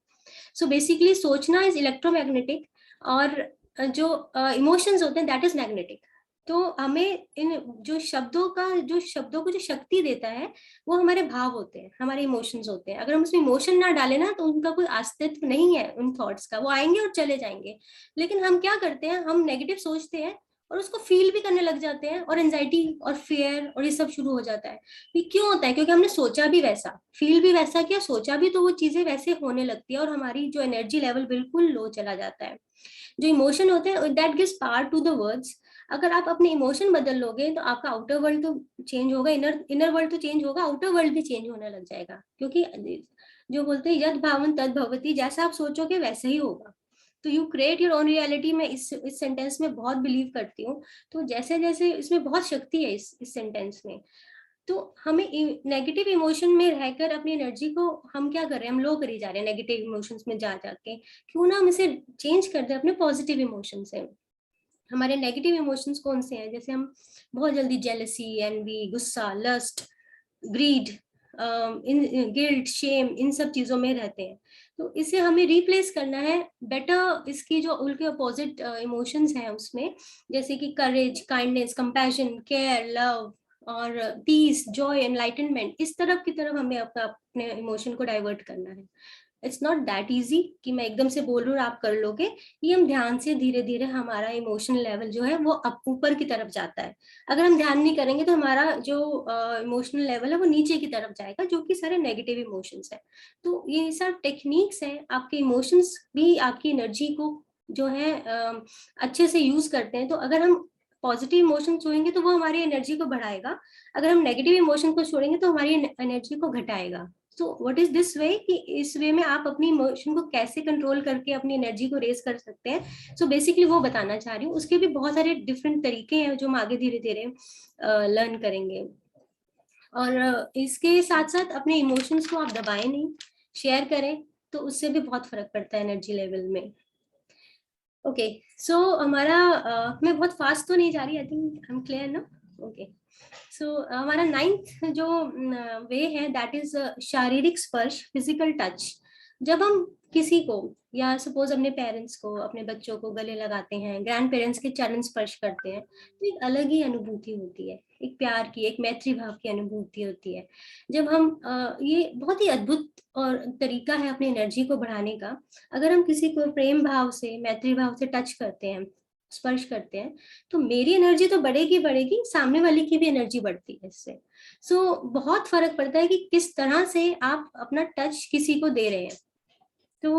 सो बेसिकली सोचना इज इलेक्ट्रोमैग्नेटिक, और जो इमोशंस होते हैं दैट इज मैग्नेटिक। तो हमें इन जो शब्दों को जो शक्ति देता है वो हमारे भाव होते हैं, हमारे इमोशंस होते हैं। अगर हम उसमें इमोशन ना डालें ना तो उनका कोई अस्तित्व नहीं है, उन थॉट्स का, वो आएंगे और चले जाएंगे। लेकिन हम क्या करते हैं, हम नेगेटिव सोचते हैं और उसको फील भी करने लग जाते हैं, और एंजाइटी और फियर और ये सब शुरू हो जाता है। ये क्यों होता है? क्योंकि हमने सोचा भी वैसा, फील भी वैसा किया, सोचा भी, तो वो चीजें वैसे होने लगती है और हमारी जो एनर्जी लेवल बिल्कुल लो चला जाता है। जो इमोशन होते हैं that gives power to the words. अगर आप अपने इमोशन बदल लोगे तो आपका आउटर वर्ल्ड तो चेंज होगा, इनर इनर वर्ल्ड तो चेंज होगा, आउटर वर्ल्ड भी चेंज होने लग जाएगा। क्योंकि जो बोलते हैं यद भावन तद भवति, जैसा आप सोचोगे वैसे ही होगा। तो you create your own reality, मैं इस सेंटेंस में बहुत बिलीव करती हूँ। तो जैसे जैसे इसमें बहुत शक्ति है इस सेंटेंस में। तो हमें नेगेटिव इमोशन में रहकर अपनी एनर्जी को हम क्या कर रहे हैं, हम लो करी जा रहे हैं नेगेटिव इमोशंस में जा जाके। क्यों ना हम इसे चेंज कर दें अपने पॉजिटिव इमोशन से। हमारे नेगेटिव इमोशंस कौन से हैं? जैसे हम बहुत जल्दी जेलसी, एनवी, गुस्सा, लस्ट, ग्रीड, इन गिल्ट, शेम, इन सब चीजों में रहते हैं। तो इसे हमें रिप्लेस करना है बेटर, इसकी जो उनके अपोजिट इमोशंस हैं उसमें, जैसे कि करेज, काइंडनेस, कंपैशन, केयर, लव और पीस, जॉय, एनलाइटनमेंट, इस तरफ की तरफ हमें अपने इमोशन को डाइवर्ट करना है। इट्स नॉट दैट इजी कि मैं एकदम से बोल रहा हूँ आप कर लोगे। ये हम ध्यान से धीरे धीरे हमारा इमोशनल लेवल जो है वो अप ऊपर की तरफ जाता है। अगर हम ध्यान नहीं करेंगे तो हमारा जो इमोशनल लेवल है वो नीचे की तरफ जाएगा, जो कि सारे नेगेटिव इमोशंस है। तो ये सब टेक्निक्स है, आपके इमोशंस भी आपकी एनर्जी को जो है अच्छे से यूज करते हैं। तो अगर हम पॉजिटिव इमोशन छोड़ेंगे तो वो हमारी एनर्जी को बढ़ाएगा, अगर हम नेगेटिव इमोशन को छोड़ेंगे तो हमारी एनर्जी को घटाएगा। So what is this way, कि इस वे में आप अपनी इमोशन को कैसे कंट्रोल करके अपनी एनर्जी को रेज कर सकते हैं। सो बेसिकली वो बताना चाह रही हूँ। उसके भी बहुत सारे डिफरेंट तरीके हैं जो हम आगे धीरे धीरे लर्न करेंगे। और इसके साथ साथ अपने इमोशंस को आप दबाएं नहीं, शेयर करें, तो उससे भी बहुत फर्क पड़ता है एनर्जी लेवल में। ओके, सो हमारा मैं बहुत फास्ट तो नहीं जा रही, I think I am clear ना? ओके, सो हमारा 9th जो वे है दैट इज शारीरिक स्पर्श, फिजिकल टच। जब हम किसी को, या सपोज अपने पेरेंट्स को, अपने बच्चों को गले लगाते हैं, ग्रैंड पेरेंट्स के चरण स्पर्श करते हैं, तो एक अलग ही अनुभूति होती है, एक प्यार की, एक मैत्री भाव की अनुभूति होती है। जब हम ये बहुत ही अद्भुत और तरीका है अपनी एनर्जी को बढ़ाने का। अगर हम किसी को प्रेम भाव से, मैत्री भाव से टच करते हैं, स्पर्श करते हैं, तो मेरी एनर्जी तो बढ़ेगी बढ़ेगी, सामने वाले की भी एनर्जी बढ़ती है इससे। सो बहुत फर्क पड़ता है कि किस तरह से आप अपना टच किसी को दे रहे हैं। तो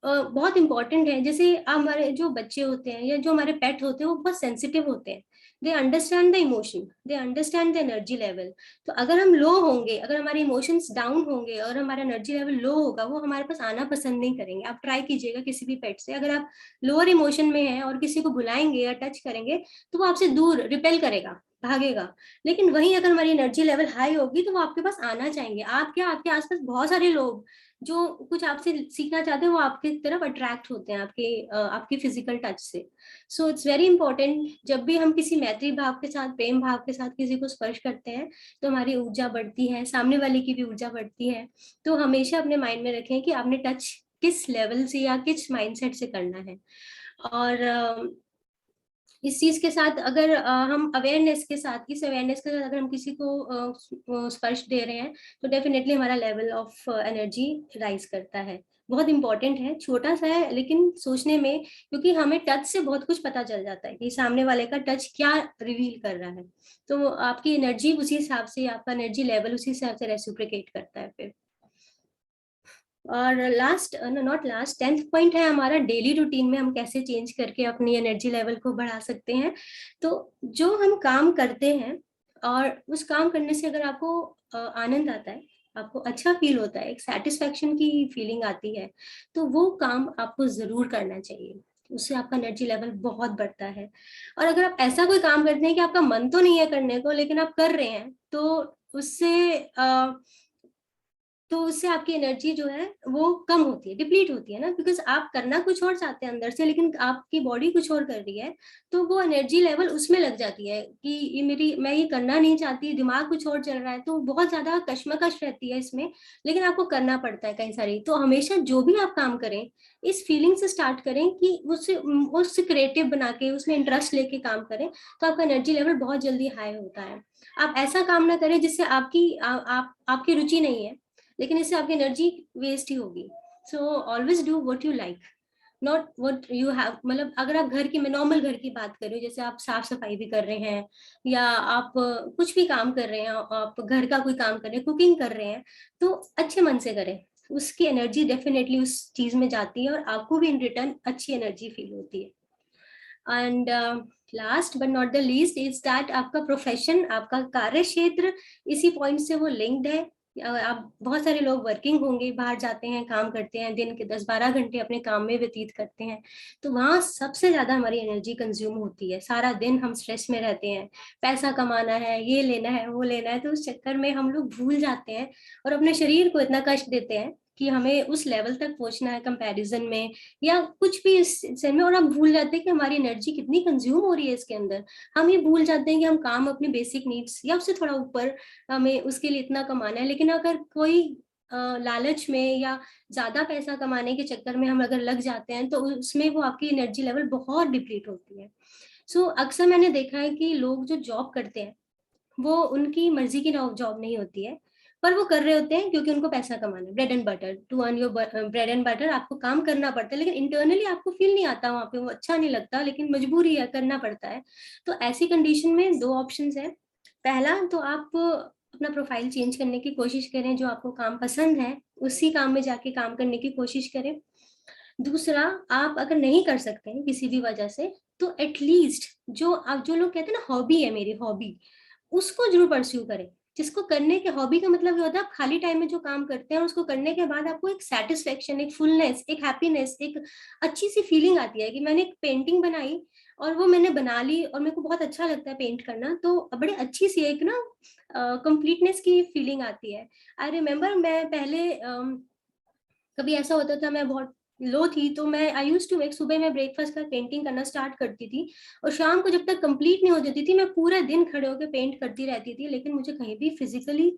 बहुत इंपॉर्टेंट है। जैसे हमारे जो बच्चे होते हैं या जो हमारे पेट होते हैं वो बहुत सेंसिटिव होते हैं, they understand the emotion, they understand the energy level. तो अगर हम लो होंगे, अगर हमारे इमोशंस डाउन होंगे और हमारा एनर्जी लेवल लो होगा, वो हमारे पास आना पसंद नहीं करेंगे। आप ट्राई कीजिएगा किसी भी पेट से, अगर आप लोअर इमोशन में हैं और किसी को बुलाएंगे या टच करेंगे तो वो आपसे दूर रिपेल करेगा, भागेगा। लेकिन वहीं अगर हमारी एनर्जी लेवल हाई होगी तो वो आपके पास आना चाहेंगे। आप क्या, आपके आसपास बहुत सारे लोग जो कुछ आपसे सीखना चाहते हैं वो आपकी तरफ अट्रैक्ट होते हैं आपकी फिजिकल टच से। सो इट्स वेरी इंपॉर्टेंट, जब भी हम किसी मैत्री भाव के साथ, प्रेम भाव के साथ किसी को स्पर्श करते हैं तो हमारी ऊर्जा बढ़ती है, सामने वाले की भी ऊर्जा बढ़ती है। तो हमेशा अपने माइंड में रखें कि आपने टच किस लेवल से या किस माइंडसेट से करना है। और इस चीज के साथ अगर हम अवेयरनेस के साथ, इस अवेयरनेस के साथ अगर हम किसी को स्पर्श दे रहे हैं तो डेफिनेटली हमारा लेवल ऑफ एनर्जी राइज करता है। बहुत इंपॉर्टेंट है, छोटा सा है लेकिन सोचने में, क्योंकि हमें टच से बहुत कुछ पता चल जाता है कि सामने वाले का टच क्या रिवील कर रहा है। तो आपकी एनर्जी उसी हिसाब से, आपका एनर्जी लेवल उसी हिसाब से रेसिप्रोकेट करता है फिर। और last, not last, 10th point है हमारा डेली रूटीन में हम कैसे चेंज करके अपनी एनर्जी लेवल को बढ़ा सकते हैं। तो जो हम काम करते हैं और उस काम करने से अगर आपको आनंद आता है, आपको अच्छा फील होता है, एक सेटिस्फेक्शन की फीलिंग आती है, तो वो काम आपको जरूर करना चाहिए। उससे आपका एनर्जी लेवल बहुत बढ़ता है। और अगर आप ऐसा कोई काम करते हैं कि आपका मन तो नहीं है करने को लेकिन आप कर रहे हैं, तो उससे आपकी एनर्जी जो है वो कम होती है, डिप्लीट होती है ना, बिकॉज आप करना कुछ और चाहते हैं अंदर से लेकिन आपकी बॉडी कुछ और कर रही है। तो वो एनर्जी लेवल उसमें लग जाती है कि ये मेरी, मैं ये करना नहीं चाहती, दिमाग कुछ और चल रहा है, तो बहुत ज्यादा कश्मकश रहती है इसमें। लेकिन आपको करना पड़ता है कई सारी। तो हमेशा जो भी आप काम करें इस फीलिंग से स्टार्ट करें कि उससे क्रिएटिव बना के उसमें इंटरेस्ट लेके काम करें, तो आपका एनर्जी लेवल बहुत जल्दी हाई होता है। आप ऐसा काम ना करें जिससे आपकी रुचि नहीं है लेकिन इससे आपकी एनर्जी वेस्ट ही होगी। So always do what you like, not what you have. मतलब अगर आप घर की, मैं नॉर्मल घर की बात कर रही हूँ, जैसे आप साफ सफाई भी कर रहे हैं या आप कुछ भी काम कर रहे हैं, आप घर का कोई काम कर रहे हैं, कुकिंग कर रहे हैं, तो अच्छे मन से करें। उसकी एनर्जी डेफिनेटली उस चीज में जाती है और आपको भी इन रिटर्न अच्छी एनर्जी फील होती है। And last but not the least is that आपका प्रोफेशन, आपका कार्य क्षेत्र इसी पॉइंट से वो लिंक्ड है। आप, बहुत सारे लोग वर्किंग होंगे, बाहर जाते हैं, काम करते हैं, दिन के 10-12 घंटे अपने काम में व्यतीत करते हैं, तो वहां सबसे ज्यादा हमारी एनर्जी कंज्यूम होती है। सारा दिन हम स्ट्रेस में रहते हैं, पैसा कमाना है, ये लेना है, वो लेना है, तो उस चक्कर में हम लोग भूल जाते हैं और अपने शरीर को इतना कष्ट देते हैं कि हमें उस लेवल तक पहुंचना है कंपैरिजन में या कुछ भी इस से में, और हम भूल जाते हैं कि हमारी एनर्जी कितनी कंज्यूम हो रही है इसके अंदर। हम ये भूल जाते हैं कि हम काम अपने बेसिक नीड्स या उससे थोड़ा ऊपर, हमें उसके लिए इतना कमाना है। लेकिन अगर कोई लालच में या ज्यादा पैसा कमाने के चक्कर में हम अगर लग जाते हैं तो उसमें वो आपकी एनर्जी लेवल बहुत डिप्लीट होती है। सो अक्सर मैंने देखा है कि लोग जो जॉब करते हैं वो उनकी मर्जी की जॉब नहीं होती है, पर वो कर रहे होते हैं क्योंकि उनको पैसा कमाना है, bread and butter, to earn your bread and butter. आपको काम करना पड़ता है लेकिन इंटरनली आपको फील नहीं आता वहां पे, वो अच्छा नहीं लगता, लेकिन मजबूरी है, करना पड़ता है। तो ऐसी कंडीशन में दो ऑप्शंस है। पहला तो आप अपना प्रोफाइल चेंज करने की कोशिश करें, जो आपको काम पसंद है उसी काम में जाके काम करने की कोशिश करें। दूसरा, आप अगर नहीं कर सकते हैं किसी भी वजह से, तो एटलीस्ट जो लोग कहते हैं ना हॉबी है मेरी, हॉबी, उसको जरूर परस्यू करें। जिसको करने के, हॉबी का मतलब ये होता है आप खाली टाइम में जो काम करते हैं उसको करने के बाद आपको एक सेटिस्फेक्शन, एक फुलनेस, एक हैप्पीनेस, एक अच्छी सी फीलिंग आती है कि मैंने एक पेंटिंग बनाई और वो मैंने बना ली और मेरे को बहुत अच्छा लगता है पेंट करना, तो बड़े अच्छी सी एक ना कंप्लीटनेस की फीलिंग आती है। आई रिमेम्बर मैं पहले कभी ऐसा होता था, मैं बहुत लो थी तो मैं आई यूज टू मेक, सुबह मैं ब्रेकफास्ट का पेंटिंग करना स्टार्ट करती थी और शाम को जब तक कंप्लीट नहीं हो जाती थी मैं पूरा दिन खड़े होकर पेंट करती रहती थी, लेकिन मुझे कहीं भी फिजिकली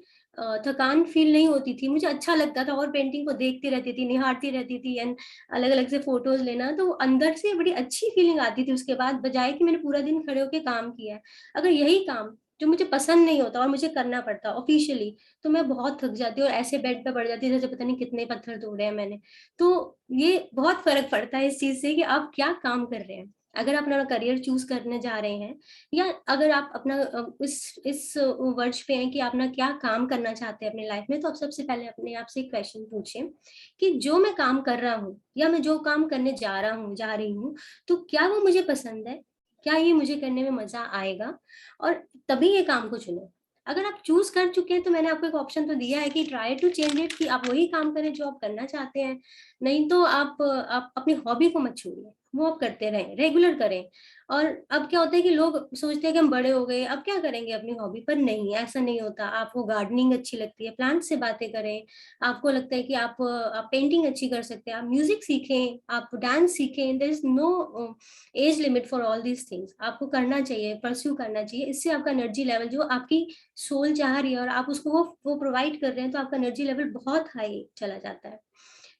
थकान फील नहीं होती थी। मुझे अच्छा लगता था और पेंटिंग को देखती रहती थी, निहारती रहती थी एंड अलग अलग से फोटोज लेना, तो अंदर से बड़ी अच्छी फीलिंग आती थी उसके बाद, बजाय कि मैंने पूरा दिन खड़े होकर काम किया है। अगर यही काम जो मुझे पसंद नहीं होता और मुझे करना पड़ता ऑफिशियली, तो मैं बहुत थक जाती हूँ और ऐसे बेड पे पड़ जाती है जैसे पता नहीं कितने पत्थर तोड़े हैं मैंने। तो ये बहुत फर्क पड़ता है इस चीज से कि आप क्या काम कर रहे हैं। अगर आप अपना करियर चूज करने जा रहे हैं या अगर आप अपना इस वर्ष पे हैं कि आप ना क्या काम करना चाहते हैं अपनी लाइफ में, तो आप सबसे पहले अपने आप से एक क्वेश्चन पूछें कि जो मैं काम कर रहा हूँ या मैं जो काम करने जा रहा हूँ, जा रही हूँ, तो क्या वो मुझे पसंद है। क्या ये मुझे करने में मजा आएगा, और तभी ये काम को चुनो। अगर आप चूज कर चुके हैं तो मैंने आपको एक ऑप्शन तो दिया है कि ट्राई टू चेंज इट, कि आप वही काम करें जो आप करना चाहते हैं। नहीं तो आप अपनी हॉबी को मत छोड़िए, वो आप करते रहें, रेगुलर करें। और अब क्या होता है कि लोग सोचते हैं कि हम बड़े हो गए, अब क्या करेंगे अपनी हॉबी पर। नहीं, ऐसा नहीं होता। आपको गार्डनिंग अच्छी लगती है, प्लांट से बातें करें। आपको लगता है कि आप पेंटिंग अच्छी कर सकते हैं, आप म्यूजिक सीखें, आप डांस सीखें। There is no age limit for all these things. आपको करना चाहिए, परस्यू करना चाहिए। इससे आपका एनर्जी लेवल, जो आपकी सोल चाह रही है और आप उसको वो प्रोवाइड कर रहे हैं, तो आपका एनर्जी लेवल बहुत हाई चला जाता है।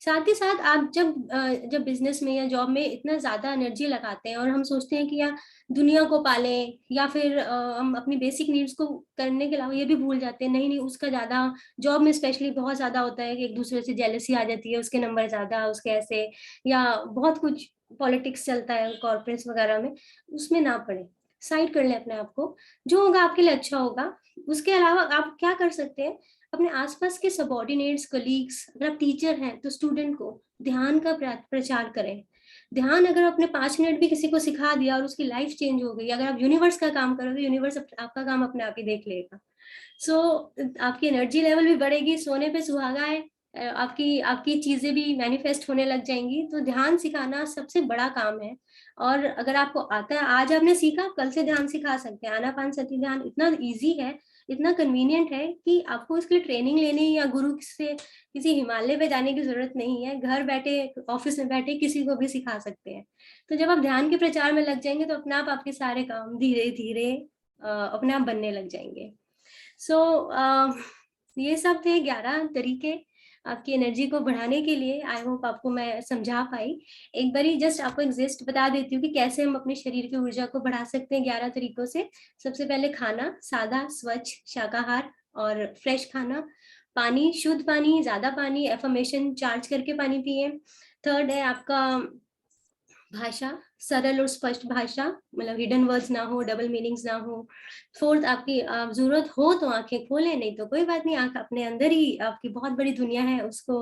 साथ ही साथ आप जब बिजनेस में या जॉब में इतना ज्यादा एनर्जी लगाते हैं और हम सोचते हैं कि यार दुनिया को पालें, या फिर हम अपनी बेसिक नीड्स को करने के अलावा ये भी भूल जाते हैं। नहीं नहीं, उसका ज्यादा जॉब में स्पेशली बहुत ज्यादा होता है कि एक दूसरे से जेलसी आ जाती है, उसके नंबर ज्यादा, उसके ऐसे, या बहुत कुछ पॉलिटिक्स चलता है कॉर्पोरेट्स वगैरह में। उसमें ना पड़े, साइड कर ले अपने आप को। जो होगा आपके लिए अच्छा होगा। उसके अलावा आप क्या कर सकते हैं, अपने आसपास के सबॉर्डिनेट्स, कलीग्स, अगर आप टीचर हैं तो स्टूडेंट को ध्यान का प्रचार करें। ध्यान अगर आपने 5 मिनट भी किसी को सिखा दिया और उसकी लाइफ चेंज हो गई, अगर आप यूनिवर्स का काम करोगे, यूनिवर्स आपका काम अपने आप ही देख लेगा। सो आपकी एनर्जी लेवल भी बढ़ेगी, सोने पे सुहागा है। आपकी आपकी चीजें भी मैनिफेस्ट होने लग जाएंगी। तो ध्यान सिखाना सबसे बड़ा काम है। और अगर आपको आता है, आज आपने सीखा, कल से ध्यान सिखा सकते हैं। आनापानसती ध्यान इतना इजी है, इतना कन्वीनियंट है कि आपको इसके लिए ट्रेनिंग लेने या गुरु से किसी हिमालय पे जाने की जरूरत नहीं है। घर बैठे, ऑफिस में बैठे किसी को भी सिखा सकते हैं। तो जब आप ध्यान के प्रचार में लग जाएंगे तो अपने आप आपके सारे काम धीरे धीरे अपने आप बनने लग जाएंगे। सो ये सब थे 11 तरीके आपकी एनर्जी को बढ़ाने के लिए। आई होप आपको मैं समझा पाई। एक बारी जस्ट आपको एग्जिस्ट बता देती हूँ कि कैसे हम अपने शरीर की ऊर्जा को बढ़ा सकते हैं 11 तरीकों से। सबसे पहले खाना, सादा स्वच्छ शाकाहार और फ्रेश खाना। पानी, शुद्ध पानी, ज्यादा पानी, एफर्मेशन चार्ज करके पानी पिए। थर्ड है आपका भाषा, सरल और स्पष्ट भाषा, मतलब हिडन वर्ड्स ना हो, डबल मीनिंग्स ना हो। फोर्थ, आपकी जरूरत हो तो आंखें खोलें, नहीं तो कोई बात नहीं, आंख अपने अंदर ही आपकी बहुत बड़ी दुनिया है, उसको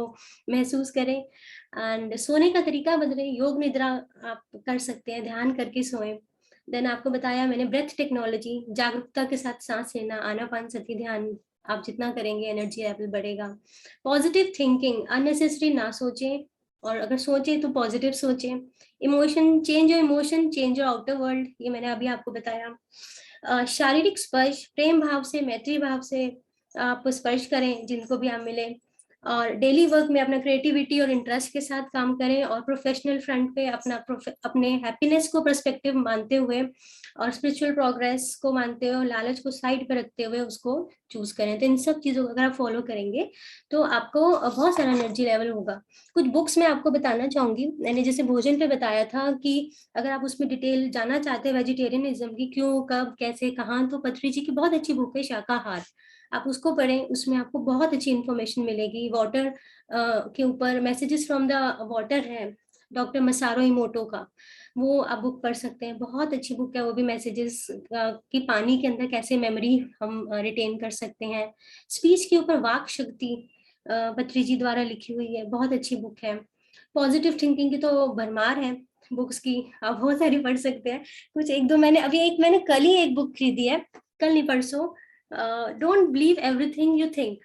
महसूस करें। एंड सोने का तरीका बदले, योग निद्रा आप कर सकते हैं, ध्यान करके सोएं। देन आपको बताया मैंने ब्रेथ टेक्नोलॉजी, जागरूकता के साथ सांस लेना, आनापानसती ध्यान आप जितना करेंगे एनर्जी लेवल बढ़ेगा। पॉजिटिव थिंकिंग, अननेसेसरी ना सोचें, और अगर सोचे तो पॉजिटिव सोचें। Emotion, change your emotion, change your outer world, ये मैंने अभी आपको बताया। शारीरिक स्पर्श, प्रेम भाव से, मैत्री भाव से आप स्पर्श करें जिनको भी आप मिले। और डेली वर्क में अपना क्रिएटिविटी और इंटरेस्ट के साथ काम करें। और प्रोफेशनल फ्रंट पे अपने हैप्पीनेस को पर्सपेक्टिव मानते हुए और स्पिरिचुअल प्रोग्रेस को मानते हुए, लालच को साइड पे रखते हुए उसको चूज करें। तो इन सब चीजों को अगर आप फॉलो करेंगे तो आपको बहुत सारा एनर्जी लेवल होगा। कुछ बुक्स मैं आपको बताना चाहूंगी। मैंने जैसे भोजन पे बताया था कि अगर आप उसमें डिटेल जानना चाहते हैं वेजिटेरियनिज्म की, क्यों, कब, कैसे, कहाँ, तो पत्री जी की बहुत अच्छी बुक है शाकाहार, आप उसको पढ़ें। उसमें आपको बहुत अच्छी इंफॉर्मेशन मिलेगी। वाटर के ऊपर मैसेजेस फ्रॉम द वाटर है, डॉक्टर मसारो इमोटो का, वो आप बुक पढ़ सकते हैं। बहुत अच्छी बुक है वो भी, मैसेजेस कि पानी के अंदर कैसे मेमोरी हम रिटेन कर सकते हैं। स्पीच के ऊपर वाक शक्ति पत्री जी द्वारा लिखी हुई है, बहुत अच्छी बुक है। पॉजिटिव थिंकिंग की तो भरमार है बुक्स की, आप बहुत सारी पढ़ सकते हैं। कुछ एक दो मैंने कल ही एक बुक खरीदी है, कल नहीं परसों, don't believe everything you think,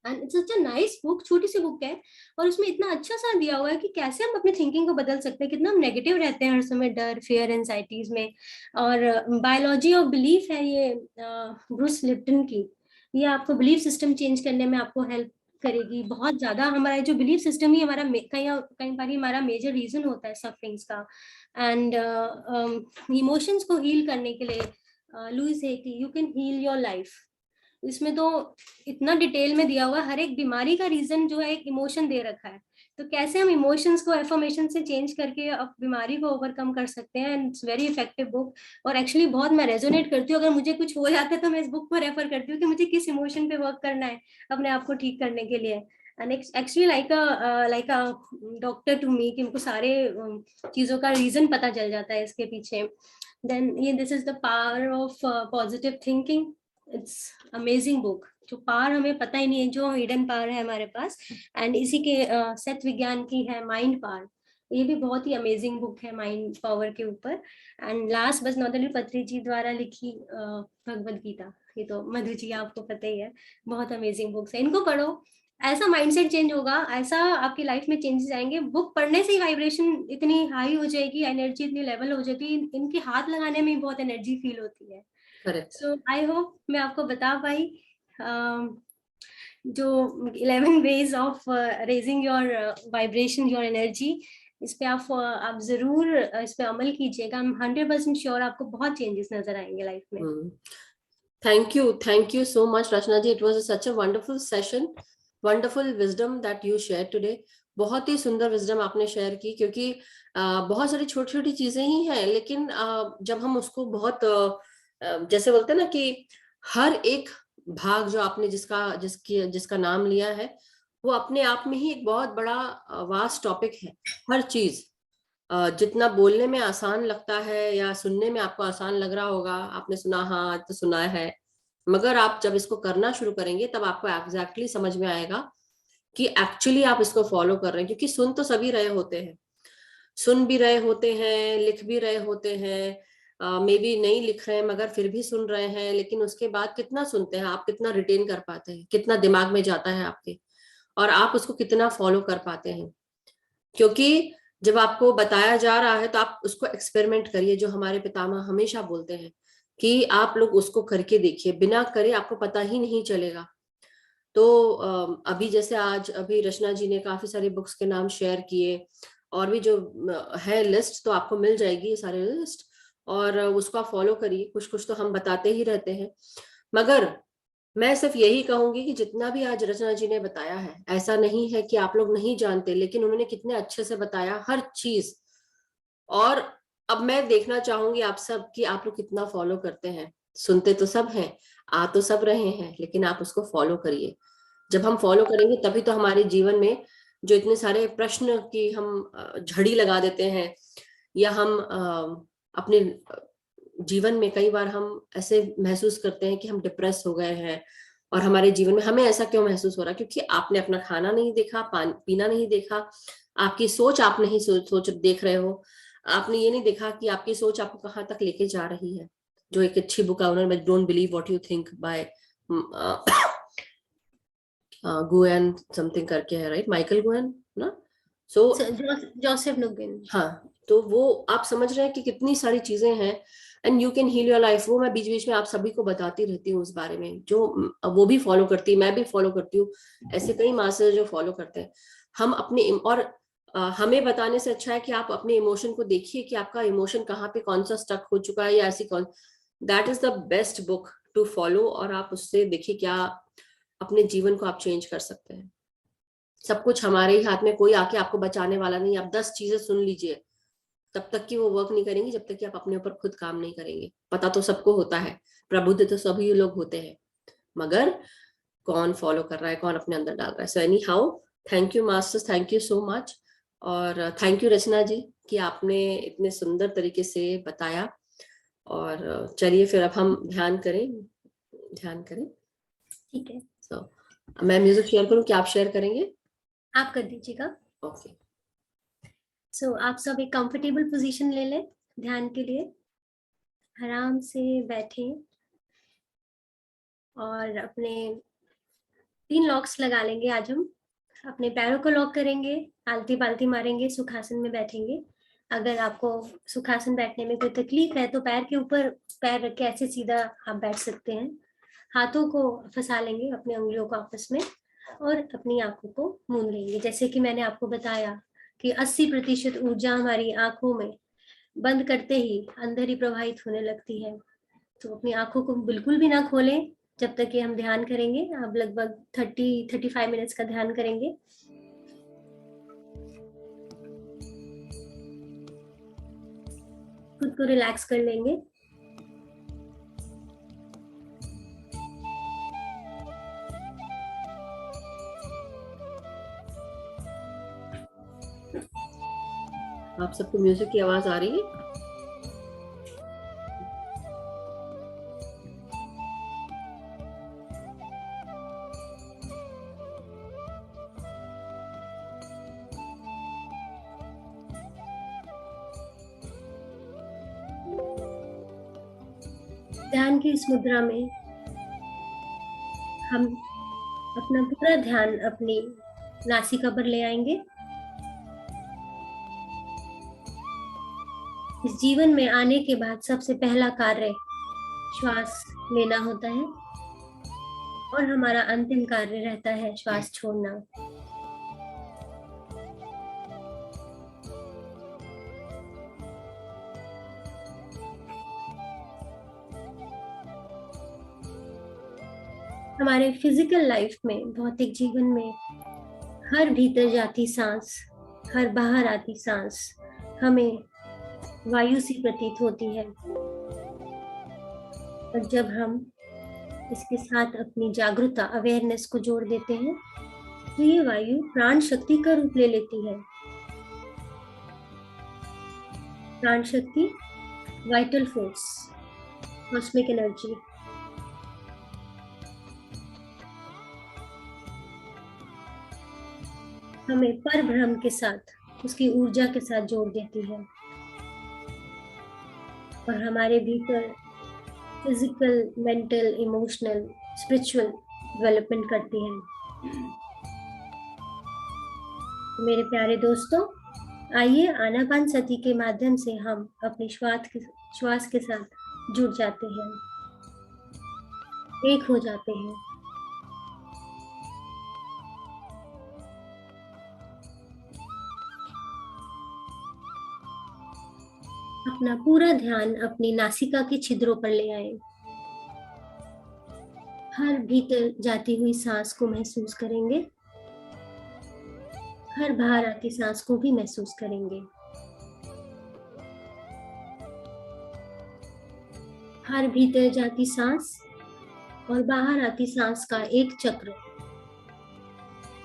and it's such a nice book. छोटी सी बुक है और उसमें इतना अच्छा सा दिया हुआ है कि कैसे हम अपनी थिंकिंग को बदल सकते हैं। कितना हम नेगेटिव रहते हैं हर समय, डर, फियर, एंजाइटीज में। और बायोलॉजी ऑफ बिलीफ है ये ब्रूस लिप्टन की। ये आपको बिलीफ सिस्टम चेंज करने में आपको हेल्प करेगी बहुत ज्यादा। हमारा जो बिलीफ सिस्टम ही हमारा कई बार हमारा मेजर रीजन होता है सफरिंग्स का। एंड इमोशंस को हील करने के लिए लुइस है कि you can heal your life. इसमें तो इतना डिटेल में दिया हुआ, हर एक बीमारी का रीजन जो है एक इमोशन दे रखा है। तो कैसे हम इमोशंस को एफर्मेशन से चेंज करके अब बीमारी को ओवरकम कर सकते हैं। It's very effective book. और एक्चुअली बहुत मैं रेजोनेट करती हूँ, अगर मुझे कुछ हो जाता है तो मैं इस बुक को रेफर करती हूँ कि मुझे किस इमोशन पे वर्क करना है अपने आप को ठीक करने के लिए। And actually like a doctor to me, कि उनको सारे चीजों का रीजन पता चल जाता है इसके पीछे। देन ये this is the power of positive thinking. It's amazing book. जो पावर हमें पता ही नहीं है, जो हिडन पावर है हमारे पास। एंड इसी के सत विज्ञान की है माइंड पावर। ये भी बहुत ही अमेजिंग बुक है माइंड पावर के ऊपर। And last but not the least पत्री जी द्वारा लिखी भगवत गीता, ये तो मधु जी आपको पता ही है, बहुत अमेजिंग बुक्स है, इनको पढ़ो, ऐसा माइंडसेट चेंज होगा, ऐसा आपकी लाइफ में चेंजेस आएंगे। बुक पढ़ने से ही वाइब्रेशन इतनी हाई हो जाएगी, एनर्जी इतनी लेवल हो जाती है, इनके हाथ लगाने में बहुत एनर्जी फील होती है। करेक्ट। सो आई होप मैं आपको बता पाई जो 11 ways of raising your vibration, your energy, इस पे आप जरूर इस पे अमल कीजिएगा। I'm 100% श्योर आपको बहुत चेंजेस नजर आएंगे लाइफ में। Thank you so much, Rachna ji. It was such a wonderful session, wonderful wisdom that you shared today. बहुत ही सुंदर विजडम आपने शेयर की, क्योंकि बहुत सारी छोटी छोटी चीजें ही हैं, लेकिन जब हम उसको बहुत जैसे बोलते हैं ना कि हर एक भाग जो आपने जिसका नाम लिया है, वो अपने आप में ही एक बहुत बड़ा वास्ट टॉपिक है। हर चीज जितना बोलने में आसान लगता है या सुनने में आपको आसान लग रहा होगा, आपने सुना, हाँ तो सुना है, मगर आप जब इसको करना शुरू करेंगे तब आपको एग्जैक्टली समझ में आएगा कि एक्चुअली आप इसको फॉलो कर रहे हैं। क्योंकि सुन तो सभी रहे होते हैं, सुन भी रहे होते हैं, लिख भी रहे होते हैं, मे बी नहीं लिख रहे हैं मगर फिर भी सुन रहे हैं, लेकिन उसके बाद कितना सुनते हैं आप, कितना रिटेन कर पाते हैं, कितना दिमाग में जाता है आपके, और आप उसको कितना फॉलो कर पाते हैं। क्योंकि जब आपको बताया जा रहा है तो आप उसको एक्सपेरिमेंट करिए, जो हमारे पितामह हमेशा बोलते हैं कि आप लोग उसको करके देखिए, बिना करे आपको पता ही नहीं चलेगा। तो अभी जैसे आज अभी रचना जी ने काफी सारी बुक्स के नाम शेयर किए, और भी जो है लिस्ट तो आपको मिल जाएगी, सारे लिस्ट, और उसको आप फॉलो करिए। कुछ कुछ तो हम बताते ही रहते हैं, मगर मैं सिर्फ यही कहूंगी कि जितना भी आज रचना जी ने बताया है, ऐसा नहीं है कि आप लोग नहीं जानते, लेकिन उन्होंने कितने अच्छे से बताया हर चीज। और अब मैं देखना चाहूंगी आप सब कि आप लोग कितना फॉलो करते हैं। सुनते तो सब हैं, आ तो सब रहे हैं, लेकिन आप उसको फॉलो करिए। जब हम फॉलो करेंगे तभी तो हमारे जीवन में जो इतने सारे प्रश्न की हम झड़ी लगा देते हैं, या हम अपने जीवन में कई बार हम ऐसे महसूस करते हैं कि हम डिप्रेस हो गए हैं, और हमारे जीवन में हमें ऐसा क्यों महसूस हो रहा है? क्योंकि आपने अपना खाना नहीं देखा, पानी पीना नहीं देखा, आपकी सोच आप नहीं सोच देख रहे हो, आपने ये नहीं देखा कि आपकी सोच आपको कहाँ तक लेके जा रही है। जो एक अच्छी बुक है, उन्होंने don't believe what you think by गुएन something करके है, राइट, माइकल गुएन ना। सो जोसेफ लुगिन। हाँ, तो वो आप समझ रहे हैं कि कितनी सारी चीजें हैं, and you can heal your life. वो मैं बीच बीच में आप सभी को बताती रहती हूँ उस बारे में, जो वो भी फॉलो करती है, मैं भी फॉलो करती हूँ, ऐसे कई मास्टर्स जो फॉलो करते हैं। हम अपने और हमें बताने से अच्छा है कि आप अपने इमोशन को देखिए कि आपका इमोशन कहाँ पे कौन सा स्टक हो चुका है, या ऐसी कौन, that is the best book to follow. और आप उससे देखिए क्या अपने जीवन को आप चेंज कर सकते हैं। सब कुछ हमारे ही हाथ में, कोई आके आपको बचाने वाला नहीं। आप 10 चीजें सुन लीजिए, तब तक कि वो वर्क नहीं करेंगी जब तक कि आप अपने ऊपर खुद काम नहीं करेंगे। पता तो सबको होता है, प्रबुद्ध तो सभी लोग होते हैं, मगर कौन फॉलो कर रहा है, कौन अपने अंदर डाल रहा है। So any how, thank you masters, thank you so much, और थैंक यू रचना जी कि आपने इतने सुंदर तरीके से बताया। और चलिए फिर अब हम ध्यान करें, ध्यान करें। ठीक है, सो मैं म्यूजिक शेयर करूं कि आप शेयर करेंगे? आप कर दीजिएगा। ओके। सो आप सब एक कंफर्टेबल पोजीशन ले लें ध्यान के लिए, आराम से बैठें और अपने 3 लॉक्स लगा लेंगे। आज हम अपने पैरों को लॉक करेंगे, आलती पालती मारेंगे, सुखासन में बैठेंगे। अगर आपको सुखासन बैठने में कोई तकलीफ है तो पैर के ऊपर पैर रख के ऐसे सीधा आप बैठ सकते हैं। हाथों को फंसा लेंगे अपने उंगलियों को आपस में, और अपनी आंखों को मूंद लेंगे। जैसे कि मैंने आपको बताया कि 80% ऊर्जा हमारी आंखों में बंद करते ही अंदर ही प्रवाहित होने लगती है। तो अपनी आंखों को बिल्कुल भी ना खोलें जब तक कि हम ध्यान करेंगे। आप लगभग 30-35 मिनट्स का ध्यान करेंगे। खुद को रिलैक्स कर लेंगे। आप सबको म्यूजिक की आवाज आ रही है? ध्यान की इस मुद्रा में हम अपना पूरा ध्यान अपनी नासिका पर ले आएंगे। इस जीवन में आने के बाद सबसे पहला कार्य श्वास लेना होता है और हमारा अंतिम कार्य रहता है श्वास छोड़ना। हमारे फिजिकल लाइफ में, भौतिक जीवन में, हर भीतर जाती सांस, हर बाहर आती सांस हमें वायु सी प्रतीत होती है। और जब हम इसके साथ अपनी जागरूकता, अवेयरनेस को जोड़ देते हैं, तो ये वायु प्राण शक्ति का रूप ले लेती है। प्राण शक्ति, वाइटल फोर्स, कॉस्मिक एनर्जी। हमें परब्रह्म के साथ, उसकी ऊर्जा के साथ जोड़ देती है और हमारे भीतर physical, mental, emotional, spiritual development करती है। मेरे प्यारे दोस्तों, आइए आनापानसति के माध्यम से हम अपने श्वास के साथ जुड़ जाते हैं, एक हो जाते हैं। अपना पूरा ध्यान अपनी नासिका के छिद्रों पर ले आए। हर भीतर जाती हुई सांस को महसूस करेंगे, हर बाहर आती सांस को भी महसूस करेंगे। हर भीतर जाती सांस और बाहर आती सांस का एक चक्र,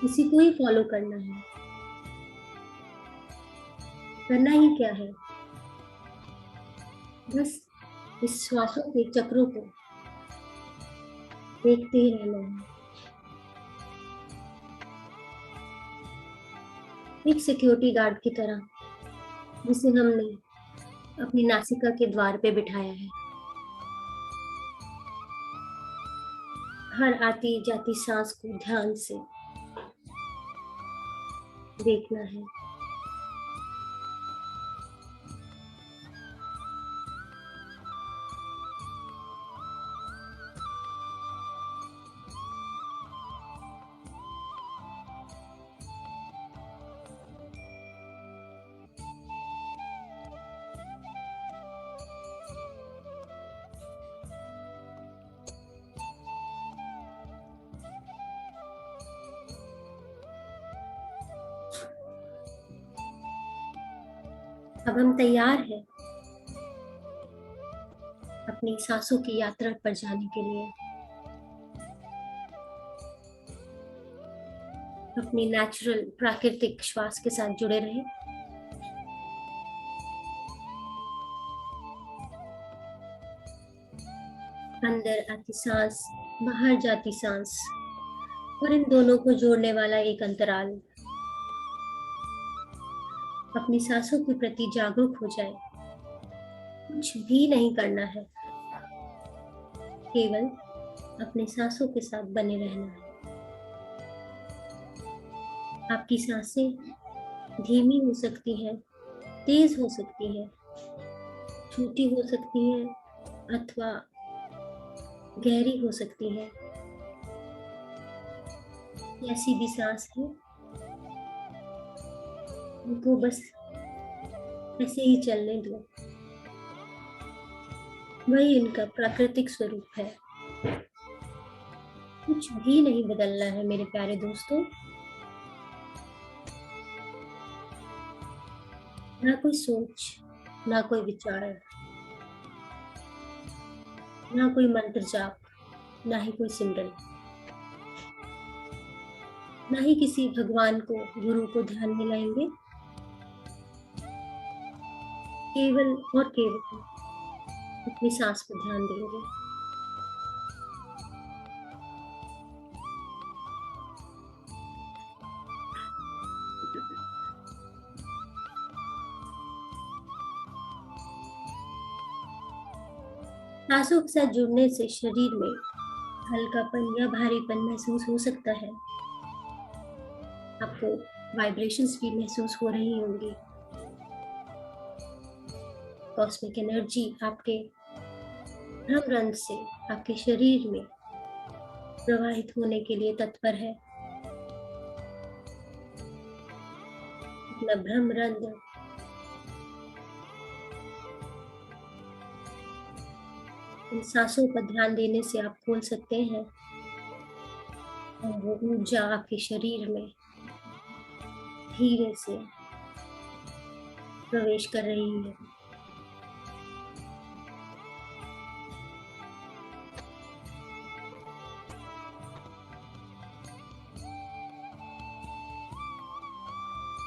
इसी को ही फॉलो करना है। करना ही क्या है, बस इस श्वासों के चक्रों को देखते ही रहना है। एक सिक्योरिटी गार्ड की तरह, जिसे हमने अपनी नासिका के द्वार पे बिठाया है। हर आती जाती सांस को ध्यान से देखना है। अब हम तैयार हैं अपनी सांसों की यात्रा पर जाने के लिए। अपनी नेचुरल, प्राकृतिक श्वास के साथ जुड़े रहें। अंदर आती सांस, बाहर जाती सांस और इन दोनों को जोड़ने वाला एक अंतराल। अपनी सांसों के प्रति जागरूक हो जाए। कुछ भी नहीं करना है, केवल अपने सांसों के साथ बने रहना है। आपकी सांसें धीमी हो सकती है, तेज हो सकती है, छोटी हो सकती है अथवा गहरी हो सकती है। ऐसी भी सांस है, उनको बस ऐसे ही चलने दो। वही इनका प्राकृतिक स्वरूप है। कुछ भी नहीं बदलना है मेरे प्यारे दोस्तों। ना कोई सोच, ना कोई विचार, ना कोई मंत्र जाप, ना ही कोई सिमरन, ना ही किसी भगवान को, गुरु को ध्यान में लाएंगे। केवल और केवल अपनी सांस पर ध्यान देंगे। सांसों के साथ जुड़ने से शरीर में हल्कापन या भारीपन महसूस हो सकता है। आपको वाइब्रेशंस भी महसूस हो रही होंगी। कॉस्मिक एनर्जी आपके भ्रमरंध्र से आपके शरीर में प्रवाहित होने के लिए तत्पर है। अपना भ्रमरंध्र इन सांसों पर ध्यान देने से आप खोल सकते हैं और वो ऊर्जा आपके शरीर में धीरे से प्रवेश कर रही है।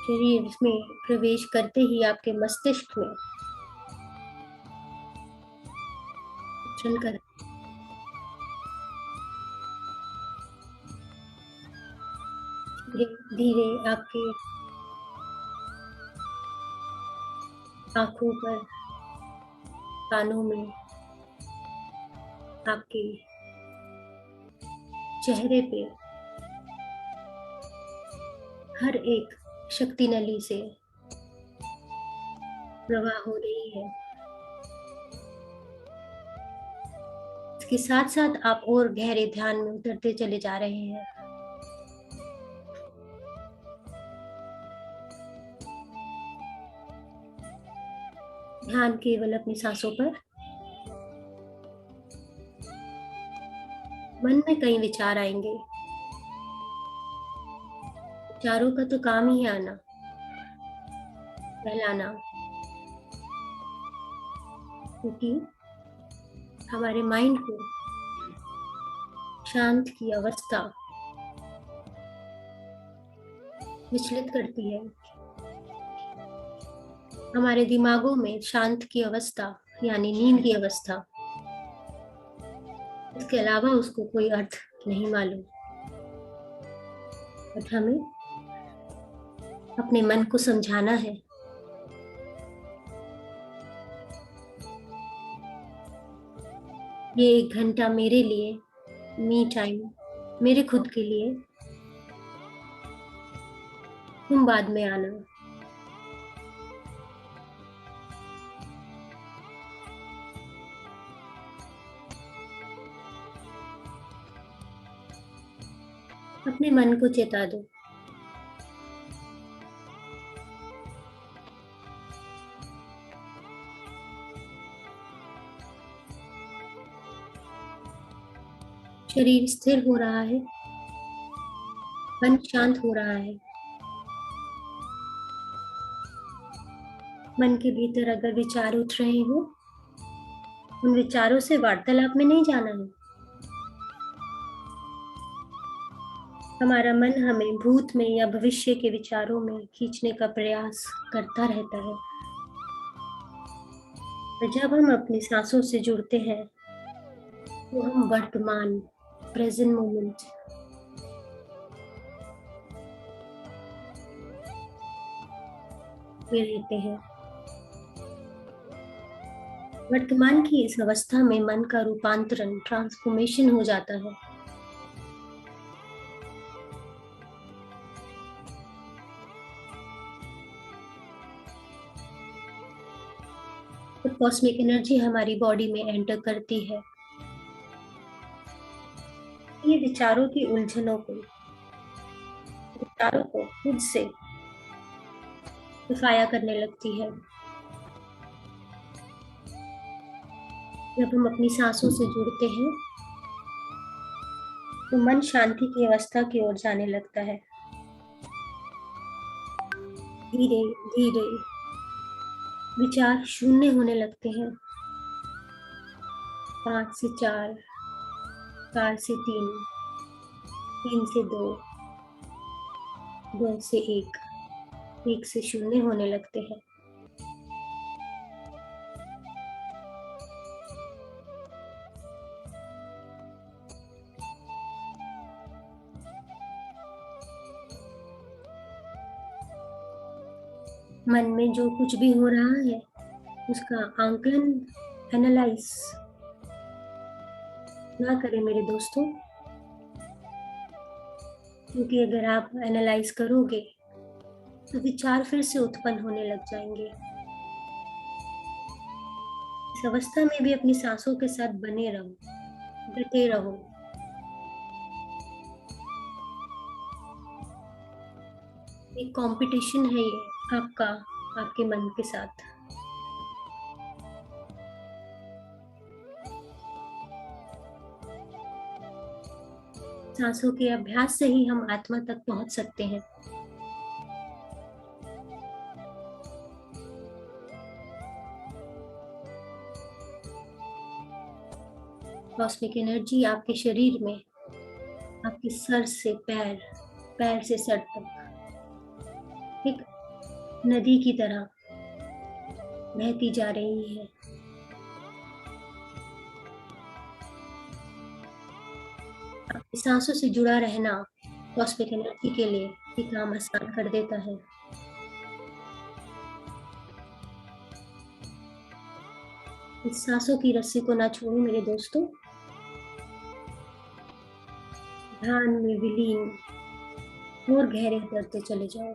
शरीर में प्रवेश करते ही आपके मस्तिष्क में चलकर धीरे धीरे आपके आंखों पर, कानों में, आपके चेहरे पे हर एक शक्ति नली से प्रवाह हो रही है। इसके साथ साथ आप और गहरे ध्यान में उतरते चले जा रहे हैं। ध्यान केवल अपनी सांसों पर। मन में कई विचार आएंगे। विचारों का तो काम ही है आना, बहलाना, क्योंकि हमारे माइंड को शांत की अवस्था विचलित करती है। हमारे दिमागों में शांत की अवस्था यानी नींद की अवस्था, इसके अलावा उसको कोई अर्थ नहीं मालूम। बट हमें अपने मन को समझाना है ये 1 घंटा मेरे लिए, मी टाइम, मेरे खुद के लिए, तुम बाद में आना। अपने मन को चेता दो। शरीर स्थिर हो रहा है, मन शांत हो रहा है। मन के भीतर अगर विचार उठ रहे हो, उन विचारों से वार्तालाप में नहीं जाना है। हमारा मन हमें भूत में या भविष्य के विचारों में खींचने का प्रयास करता रहता है। तो जब हम अपनी सांसों से जुड़ते हैं तो हम वर्तमान, प्रेजेंट मोमेंट में रहते हैं। वर्तमान की इस अवस्था में मन का रूपांतरण, ट्रांसफॉर्मेशन हो जाता है। तो कॉस्मिक एनर्जी हमारी बॉडी में एंटर करती है। ये विचारों की उलझनों को, विचारों को खुद से सफाया करने लगती है। जब हम अपनी सांसों से जुड़ते हैं तो मन शांति की अवस्था की ओर जाने लगता है। धीरे धीरे विचार शून्य होने लगते हैं। 5 से 4, 4 से 3, 3 से 2, 2 से 1, 1 से 0 होने लगते हैं। मन में जो कुछ भी हो रहा है उसका आंकलन, एनालाइज ना करें मेरे दोस्तों, क्योंकि अगर आप एनालाइज करोगे तो विचार फिर से उत्पन्न होने लग जाएंगे। इस अवस्था में भी अपनी सांसों के साथ बने रहो, डटे रहो। एक कंपटीशन है ये आपका, आपके मन के साथ। सांसों के अभ्यास से ही हम आत्मा तक पहुंच सकते हैं। कॉस्मिक एनर्जी आपके शरीर में, आपके सर से पैर, पैर से सर तक एक नदी की तरह बहती जा रही है। आपकी सांसों से जुड़ा रहना कॉस्मिक एनर्जी के लिए ये काम आसान कर देता है। इस सांसों की रस्सी को ना छोड़ो मेरे दोस्तों। ध्यान में विलीन और गहरे उतरते चले जाओ।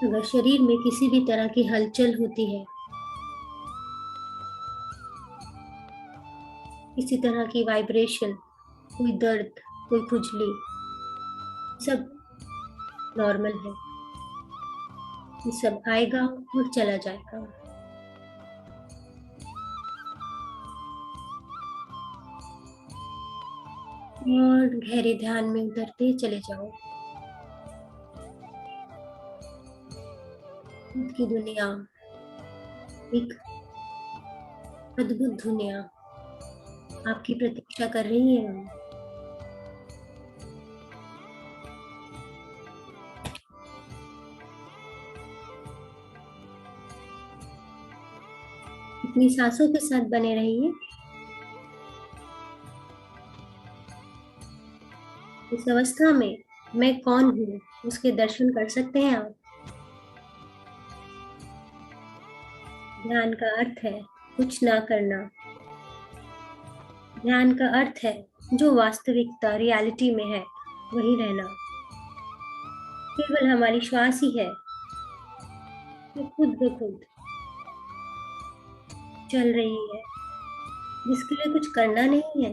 अगर शरीर में किसी भी तरह की हलचल होती है, किसी तरह की वाइब्रेशन, कोई दर्द, कोई खुजली, सब नॉर्मल है। ये सब आएगा और चला जाएगा। और गहरे ध्यान में उतरते चले जाओ। खुद की दुनिया, एक अद्भुत दुनिया आपकी प्रतीक्षा कर रही है। अपनी सांसों के साथ बने रहिए। इस अवस्था में मैं कौन हूँ उसके दर्शन कर सकते हैं आप। ध्यान का अर्थ है कुछ ना करना। ध्यान का अर्थ है जो वास्तविकता रियलिटी में है वही रहना। केवल हमारी श्वास ही है जो खुद ब खुद चल रही है, जिसके लिए कुछ करना नहीं है।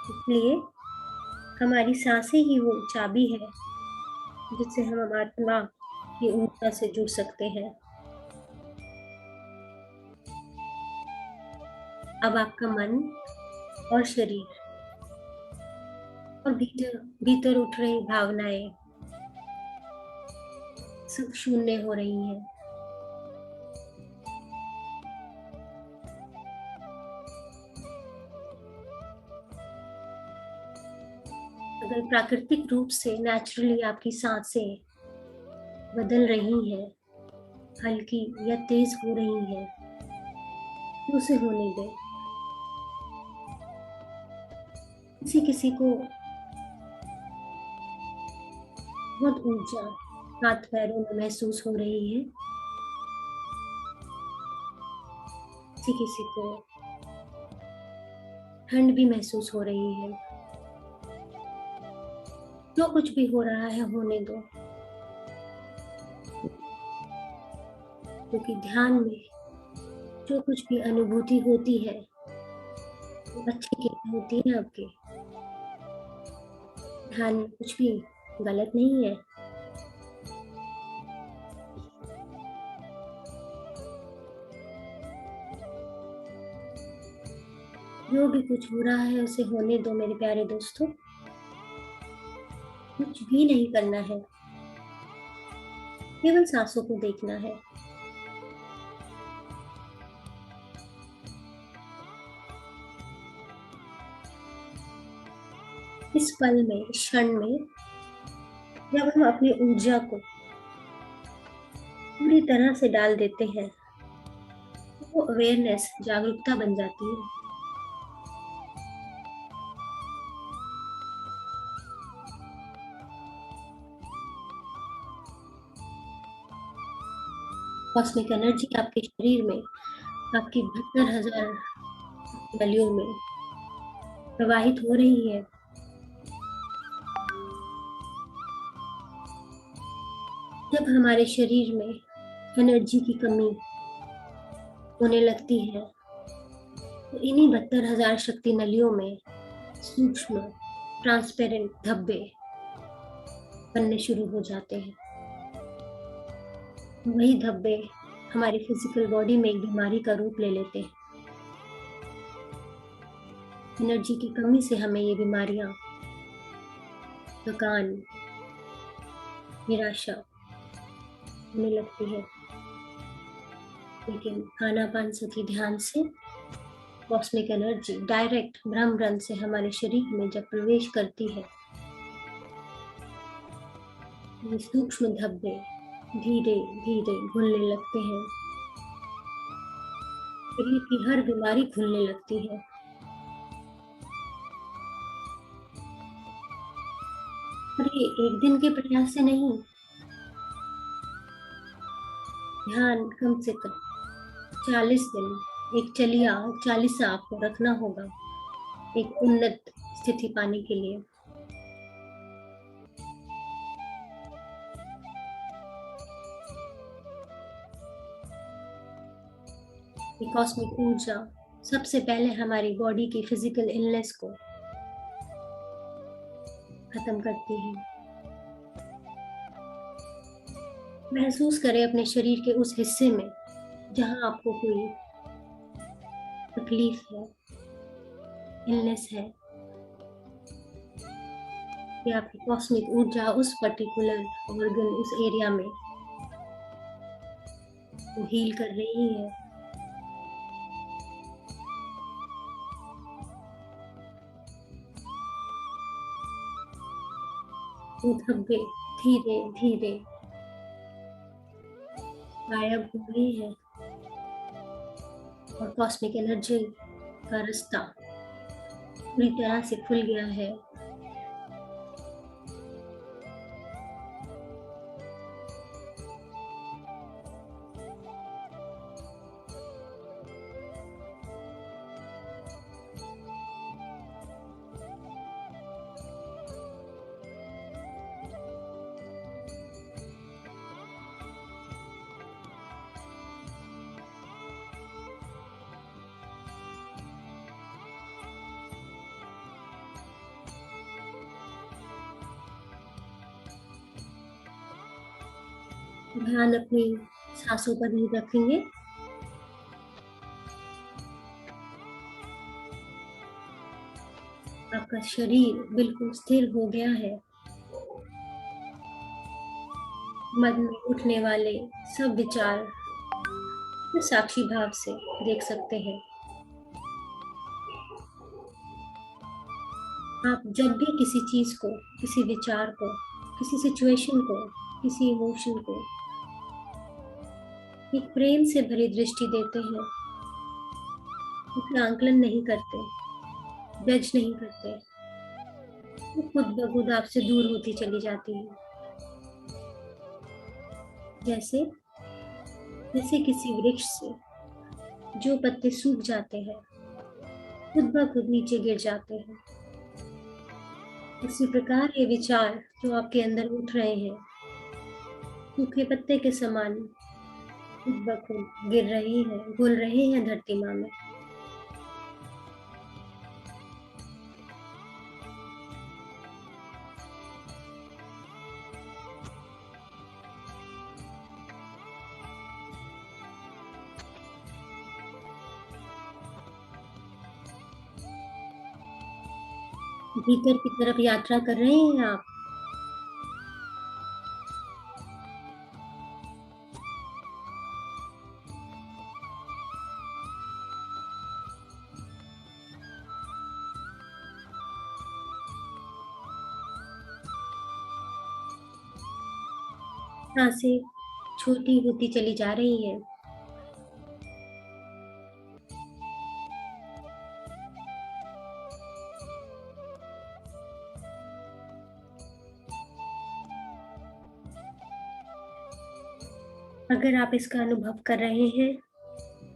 इसलिए हमारी सांसें ही वो चाबी है जिससे हम आत्मा की ऊर्जा से जुड़ सकते हैं। अब आपका मन और शरीर और भीतर भीतर उठ रही भावनाएं सब शून्य हो रही हैं। अगर प्राकृतिक रूप से नेचुरली आपकी सांसें बदल रही हैं, हल्की या तेज हो रही हैं, तो उसे होने दें। किसी किसी को बहुत ऊर्जा हाथ पैरों में महसूस हो रही है, किसी किसी को ठंड भी महसूस हो रही है। जो कुछ भी हो रहा है होने दो, क्योंकि ध्यान में जो कुछ भी अनुभूति होती है वो अच्छे के लिए होती है। आपके ध्यान में कुछ भी गलत नहीं है। जो भी कुछ हो रहा है उसे होने दो मेरे प्यारे दोस्तों। कुछ भी नहीं करना है, केवल सांसों को देखना है। इस पल में, इस क्षण में, जब हम अपनी ऊर्जा को पूरी तरह से डाल देते हैं, तो वो अवेयरनेस, जागरूकता बन जाती है। कॉस्मिक एनर्जी आपके शरीर में, आपकी 72,000 नलियों में प्रवाहित हो रही है। जब हमारे शरीर में एनर्जी की कमी होने लगती है तो इन्हीं 72,000 शक्ति नलियों में सूक्ष्म ट्रांसपेरेंट धब्बे बनने शुरू हो जाते हैं। वही धब्बे हमारी फिजिकल बॉडी में एक बीमारी का रूप ले लेते हैं। एनर्जी की कमी से हमें ये बीमारियां, थकान, निराशा होने लगती है। लेकिन आनापान सती ध्यान से कॉस्मिक एनर्जी डायरेक्ट ब्रह्म रंध्र से हमारे शरीर में जब प्रवेश करती है, ये सूक्ष्म धब्बे धीरे धीरे घुलने लगते हैं। शरीर की हर बीमारी खुलने लगती है। और ये एक दिन के प्रयास से नहीं, ध्यान कम से कम 40 दिन, एक चालीसा आपको रखना होगा एक उन्नत स्थिति पाने के लिए। ये कॉस्मिक ऊर्जा सबसे पहले हमारी बॉडी की फिजिकल इलनेस को खत्म करती है। महसूस करें अपने शरीर के उस हिस्से में जहां आपको कोई तकलीफ है, इलनेस है, कि आपकी कॉस्मिक ऊर्जा उस पर्टिकुलर ऑर्गन, उस एरिया में वो हील कर रही है। वो धब्बे धीरे धीरे गायब हो गई है और कॉस्मिक एनर्जी का रास्ता पूरी तरह से खुल गया है। ध्यान अपनी सांसों पर ही रखेंगे। आपका शरीर बिल्कुल स्थिर हो गया है। मन में उठने वाले सब विचार साक्षी भाव से देख सकते हैं। आप जब भी किसी चीज को, किसी विचार को, किसी सिचुएशन को, किसी इमोशन को एक प्रेम से भरी दृष्टि देते हैं, उसका आंकलन नहीं करते, जज नहीं करते, वो खुद ब खुद आपसे दूर होती चली जाती है। जैसे किसी वृक्ष से जो पत्ते सूख जाते हैं खुद ब खुद नीचे गिर जाते हैं, उसी प्रकार ये विचार जो आपके अंदर उठ रहे हैं सूखे पत्ते के समान खुद ब खुद गिर रहे हैं, घुल रहे हैं धरती माँ में। भीतर की तरफ यात्रा कर रहे हैं आप। सांसें छोटी होती चली जा रही है। अगर आप इसका अनुभव कर रहे हैं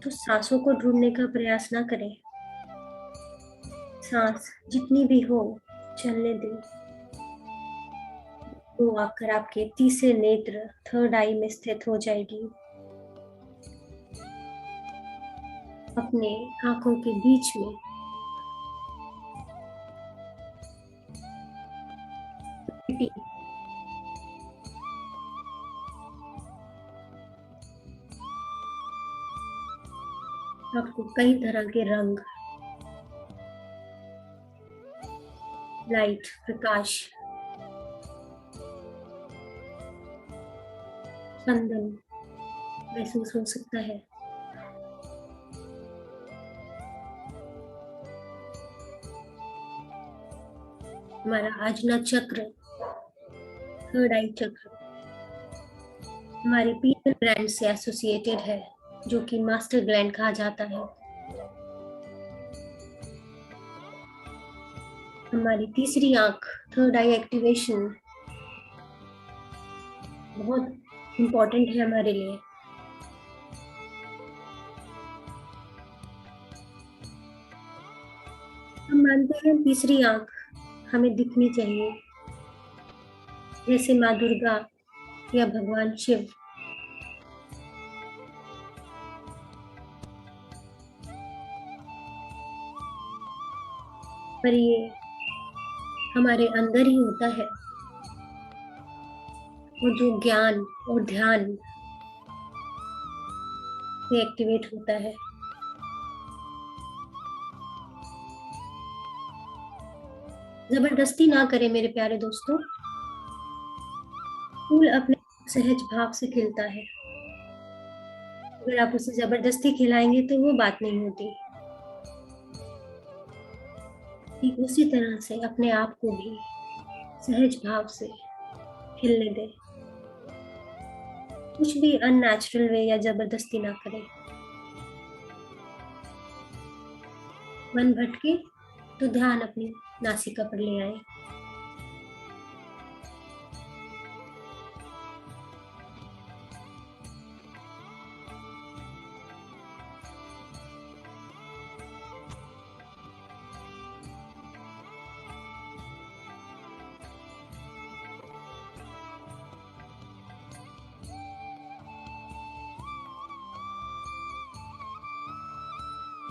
तो सांसों को ढूंढने का प्रयास ना करें। सांस जितनी भी हो चलने दें। वो आकर आपके तीसरे नेत्र, थर्ड आई में स्थित हो जाएगी। अपने आंखों के बीच में आपको कई तरह के रंग, लाइट, प्रकाश, चंदन महसूस हो सकता है। हमारा आजना चक्र, थर्ड आई चक्र, हमारी पीनल ग्लैंड से एसोसिएटेड है, जो कि मास्टर ग्लैंड कहा जाता है। हमारी तीसरी आंख, थर्ड आई एक्टिवेशन, बहुत इम्पोर्टेंट है हमारे लिए। हम मानते हैं तीसरी आंख हमें दिखनी चाहिए, जैसे माँ दुर्गा या भगवान शिव। पर ये हमारे अंदर ही होता है, और जो ज्ञान और ध्यान से एक्टिवेट होता है। जबरदस्ती ना करें मेरे प्यारे दोस्तों। फूल अपने सहज भाव से खिलता है। अगर आप उसे जबरदस्ती खिलाएंगे तो वो बात नहीं होती। ठीक उसी तरह से अपने आप को भी सहज भाव से खिलने दें। कुछ भी अननेचुरल वे या जबरदस्ती ना करें। मन भटके तो ध्यान अपनी नासिका पर ले आए।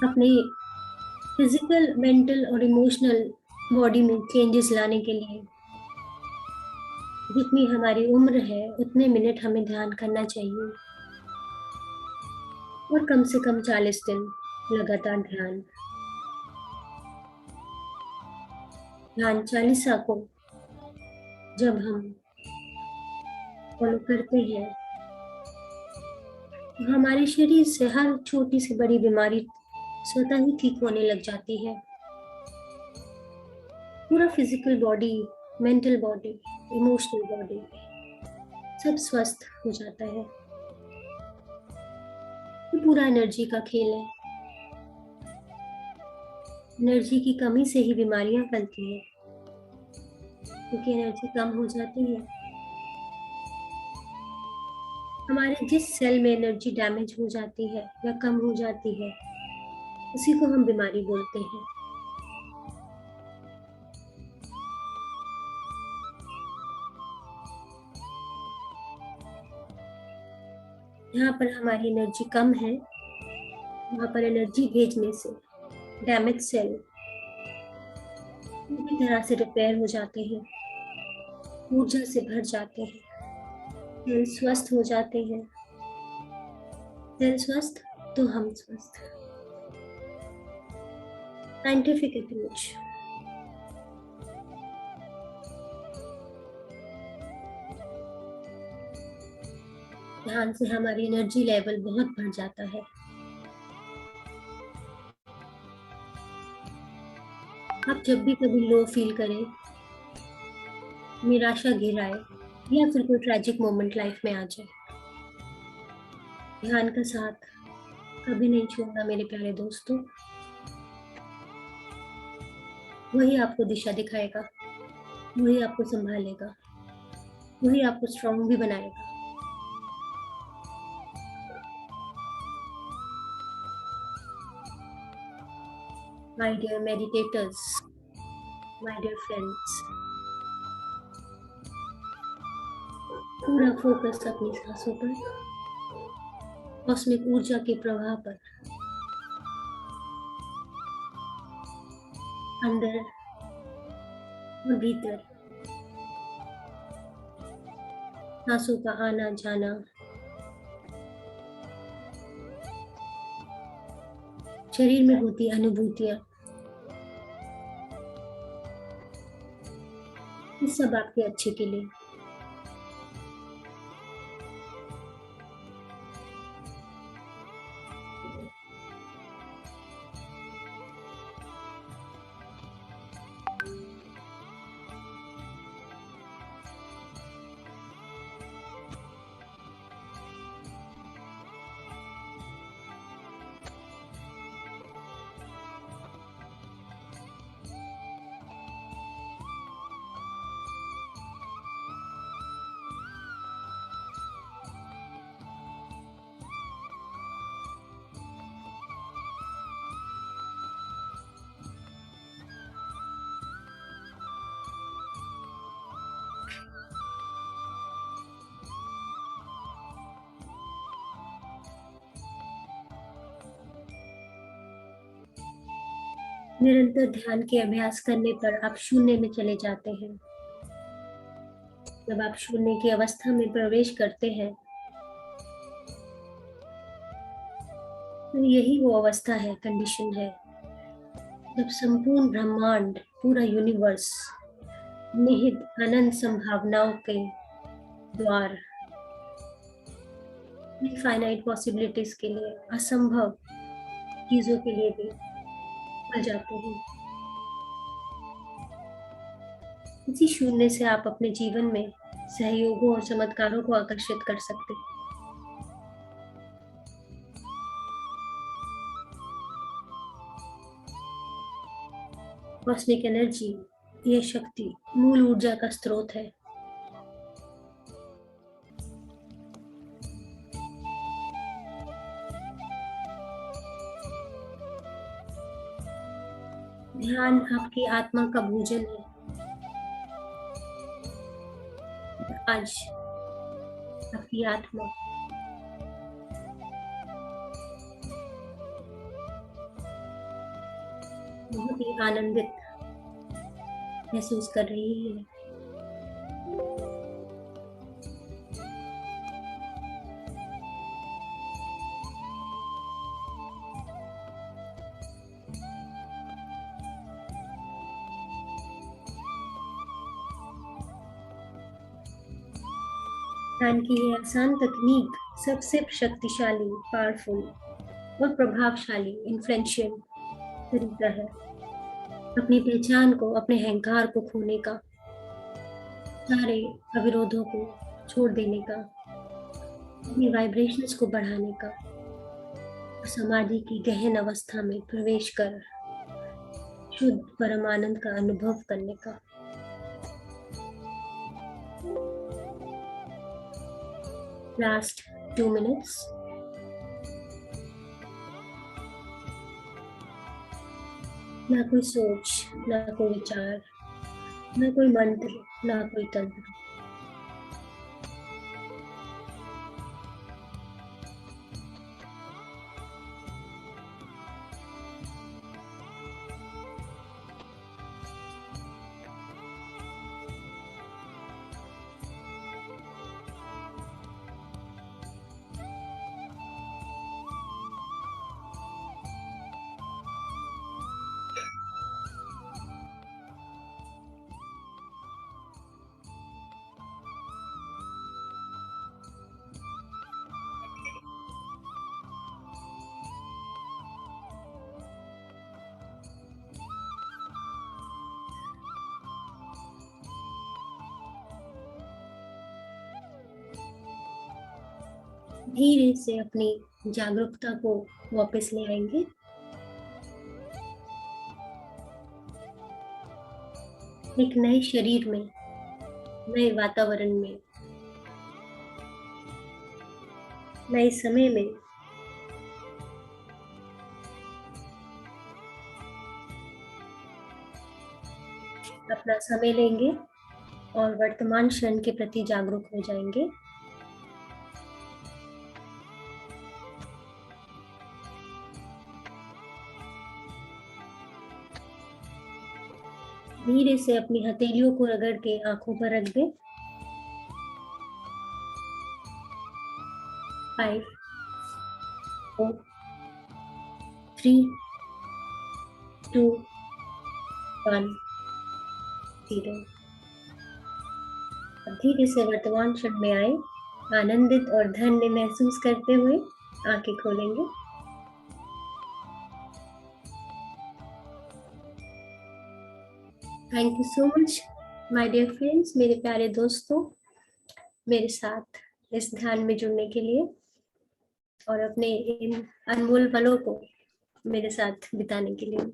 अपने फिजिकल, मेंटल और इमोशनल बॉडी में चेंजेस लाने के लिए जितनी हमारी उम्र है उतने मिनट हमें ध्यान करना चाहिए, और कम से कम 40 दिन लगातार ध्यान। ध्यान चालीसा को जब हम फॉलो करते हैं तो हमारे शरीर से हर छोटी से बड़ी बीमारी स्वतः ही ठीक होने लग जाती है। पूरा physical body, mental body, emotional body सब स्वस्थ हो जाता है। ये पूरा एनर्जी का खेल है। एनर्जी की कमी से ही बीमारियां फैलती है, क्योंकि एनर्जी कम हो जाती है। हमारे जिस सेल में एनर्जी डैमेज हो जाती है या कम हो जाती है, उसी को हम बीमारी बोलते हैं। यहाँ पर हमारी एनर्जी कम है, वहाँ पर एनर्जी भेजने से डैमेज सेल पूरी तरह से रिपेयर हो जाते हैं, ऊर्जा से भर जाते हैं, सेल स्वस्थ हो जाते हैं। सेल स्वस्थ तो हम स्वस्थ। Scientific approach. ध्यान से हमारी एनर्जी लेवल बहुत बढ़ जाता है। आप जब भी कभी लो फील करें, निराशा घेर आए या फिर कोई ट्रैजिक मोमेंट लाइफ में आ जाए, ध्यान का साथ कभी नहीं छोड़ना मेरे प्यारे दोस्तों। वही आपको दिशा दिखाएगा, वही आपको संभालेगा, वही आपको स्ट्रांग भी बनाएगा। My dear meditators, my dear friends, पूरा फोकस अपनी सांसों पर, कॉस्मिक ऊर्जा के प्रवाह पर, अंदर और भीतर सांसों का आना जाना, शरीर में होती अनुभूतियां, ये सब आपके अच्छे के लिए। निरंतर ध्यान के अभ्यास करने पर आप शून्य में चले जाते हैं। जब आप शून्य की अवस्था में प्रवेश करते हैं तो यही वो अवस्था है, कंडीशन है, जब संपूर्ण ब्रह्मांड, पूरा यूनिवर्स निहित अनंत संभावनाओं के द्वार, इनफाइनाइट पॉसिबिलिटीज के लिए, असंभव चीजों के लिए भी खुल जाते हैं। इसी शून्य से आप अपने जीवन में सहयोगों और चमत्कारों को आकर्षित कर सकते हैं। कॉस्मिक एनर्जी, ये शक्ति मूल ऊर्जा का स्रोत है। ध्यान आपकी आत्मा का भोजन है। आज आपकी आत्मा बहुत ही आनंदित महसूस कर रही है। ध्यान की ये आसान तकनीक सबसे शक्तिशाली, पावरफुल और प्रभावशाली, इन्फ्लुएंशियल तरीका है अपनी पहचान को, अपने अहंकार को खोने का, सारे अविरोधों को छोड़ देने का, अपनी वाइब्रेशंस को बढ़ाने का और समाधि की गहन अवस्था में प्रवेश कर शुद्ध परमानंद का अनुभव करने का। Last 2 minutes. ना कोई सोच, ना कोई विचार, ना कोई मंत्र, ना कोई तंत्र। धीरे से अपनी जागरूकता को वापस ले आएंगे। एक नए शरीर में, नए वातावरण में, नए समय में अपना समय लेंगे और वर्तमान क्षण के प्रति जागरूक हो जाएंगे। धीरे से अपनी हथेलियों को रगड़ के आंखों पर रख दें। 5, 4, 3, 2, 1, 0। अब धीरे से वर्तमान क्षण में आए, आनंदित और धन्य महसूस करते हुए आंखें खोलेंगे। Thank you so much my dear friends, मेरे प्यारे दोस्तों, मेरे साथ इस ध्यान में जुड़ने के लिए और अपने इन अनमोल पलों को मेरे साथ बिताने के लिए।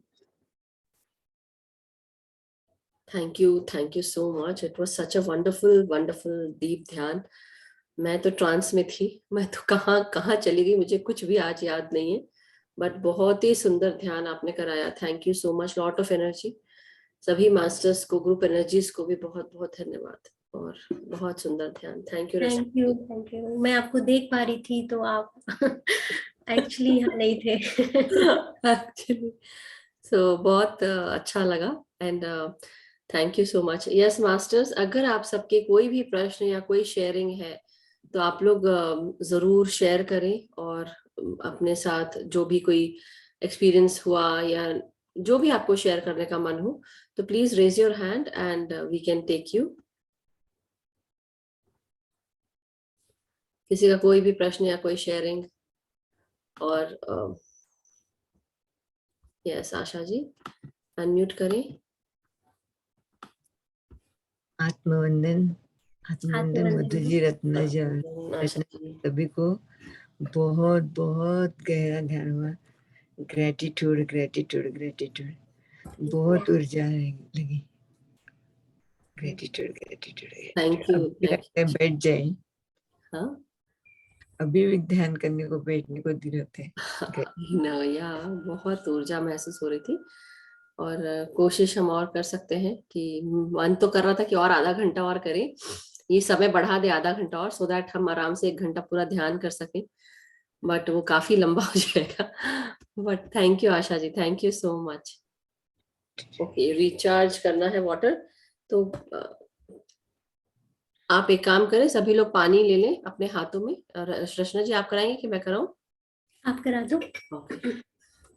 Thank you so much. It was such a wonderful wonderful deep ध्यान। मैं तो ट्रांस में थी, मैं तो कहाँ कहाँ चली गई, मुझे कुछ भी आज याद नहीं है, बट बहुत ही सुंदर ध्यान आपने कराया। Thank you so much. Lot of energy. सभी मास्टर्स को, ग्रुप एनर्जीज को भी बहुत बहुत धन्यवाद और बहुत सुंदर ध्यान। Thank you. Thank you. मैं आपको देख पा रही थी तो आप एक्चुअली यहाँ नहीं थे। एक्चुअली सो बहुत अच्छा लगा and thank you so much. Yes masters, अगर आप सबके कोई भी प्रश्न या कोई शेयरिंग है तो आप लोग जरूर शेयर करें, और अपने साथ जो भी कोई एक्सपीरियंस हुआ या जो भी आपको शेयर करने का मन हो तो please raise your hand and we can take you. किसी का कोई भी प्रश्न या कोई शेयरिंग? और यस आशा जी, अनम्यूट करें। आत्मवंदन। आत्मवंदन मधु जी, रत्ना जी, आशा जी, सभी को बहुत बहुत गहरा ध्यान हुआ। ग्रेटिट्यूड ग्रेटिट्यूड ग्रेटिट्यूड, बहुत ऊर्जा लगी। Gratitude gratitude. Thank you. अभी लगता है बैठ जाए। हाँ अभी भी ध्यान करने को, बैठने को दिल होते हैं। या बहुत ऊर्जा महसूस हो रही थी, और कोशिश हम और कर सकते हैं कि मन तो कर रहा था कि और आधा घंटा और करें, ये समय बढ़ा दे आधा घंटा और, सो दैट हम आराम से 1 घंटा पूरा ध्यान कर सकें, बट वो काफी लंबा हो जाएगा। But thank you Asha ji, thank you so much. Okay, recharge करना है वाटर, तो आप एक काम करें, सभी लोग पानी ले लें अपने हाथों में। रचना जी आप कराएंगे कि मैं कराऊं? आप करा दो।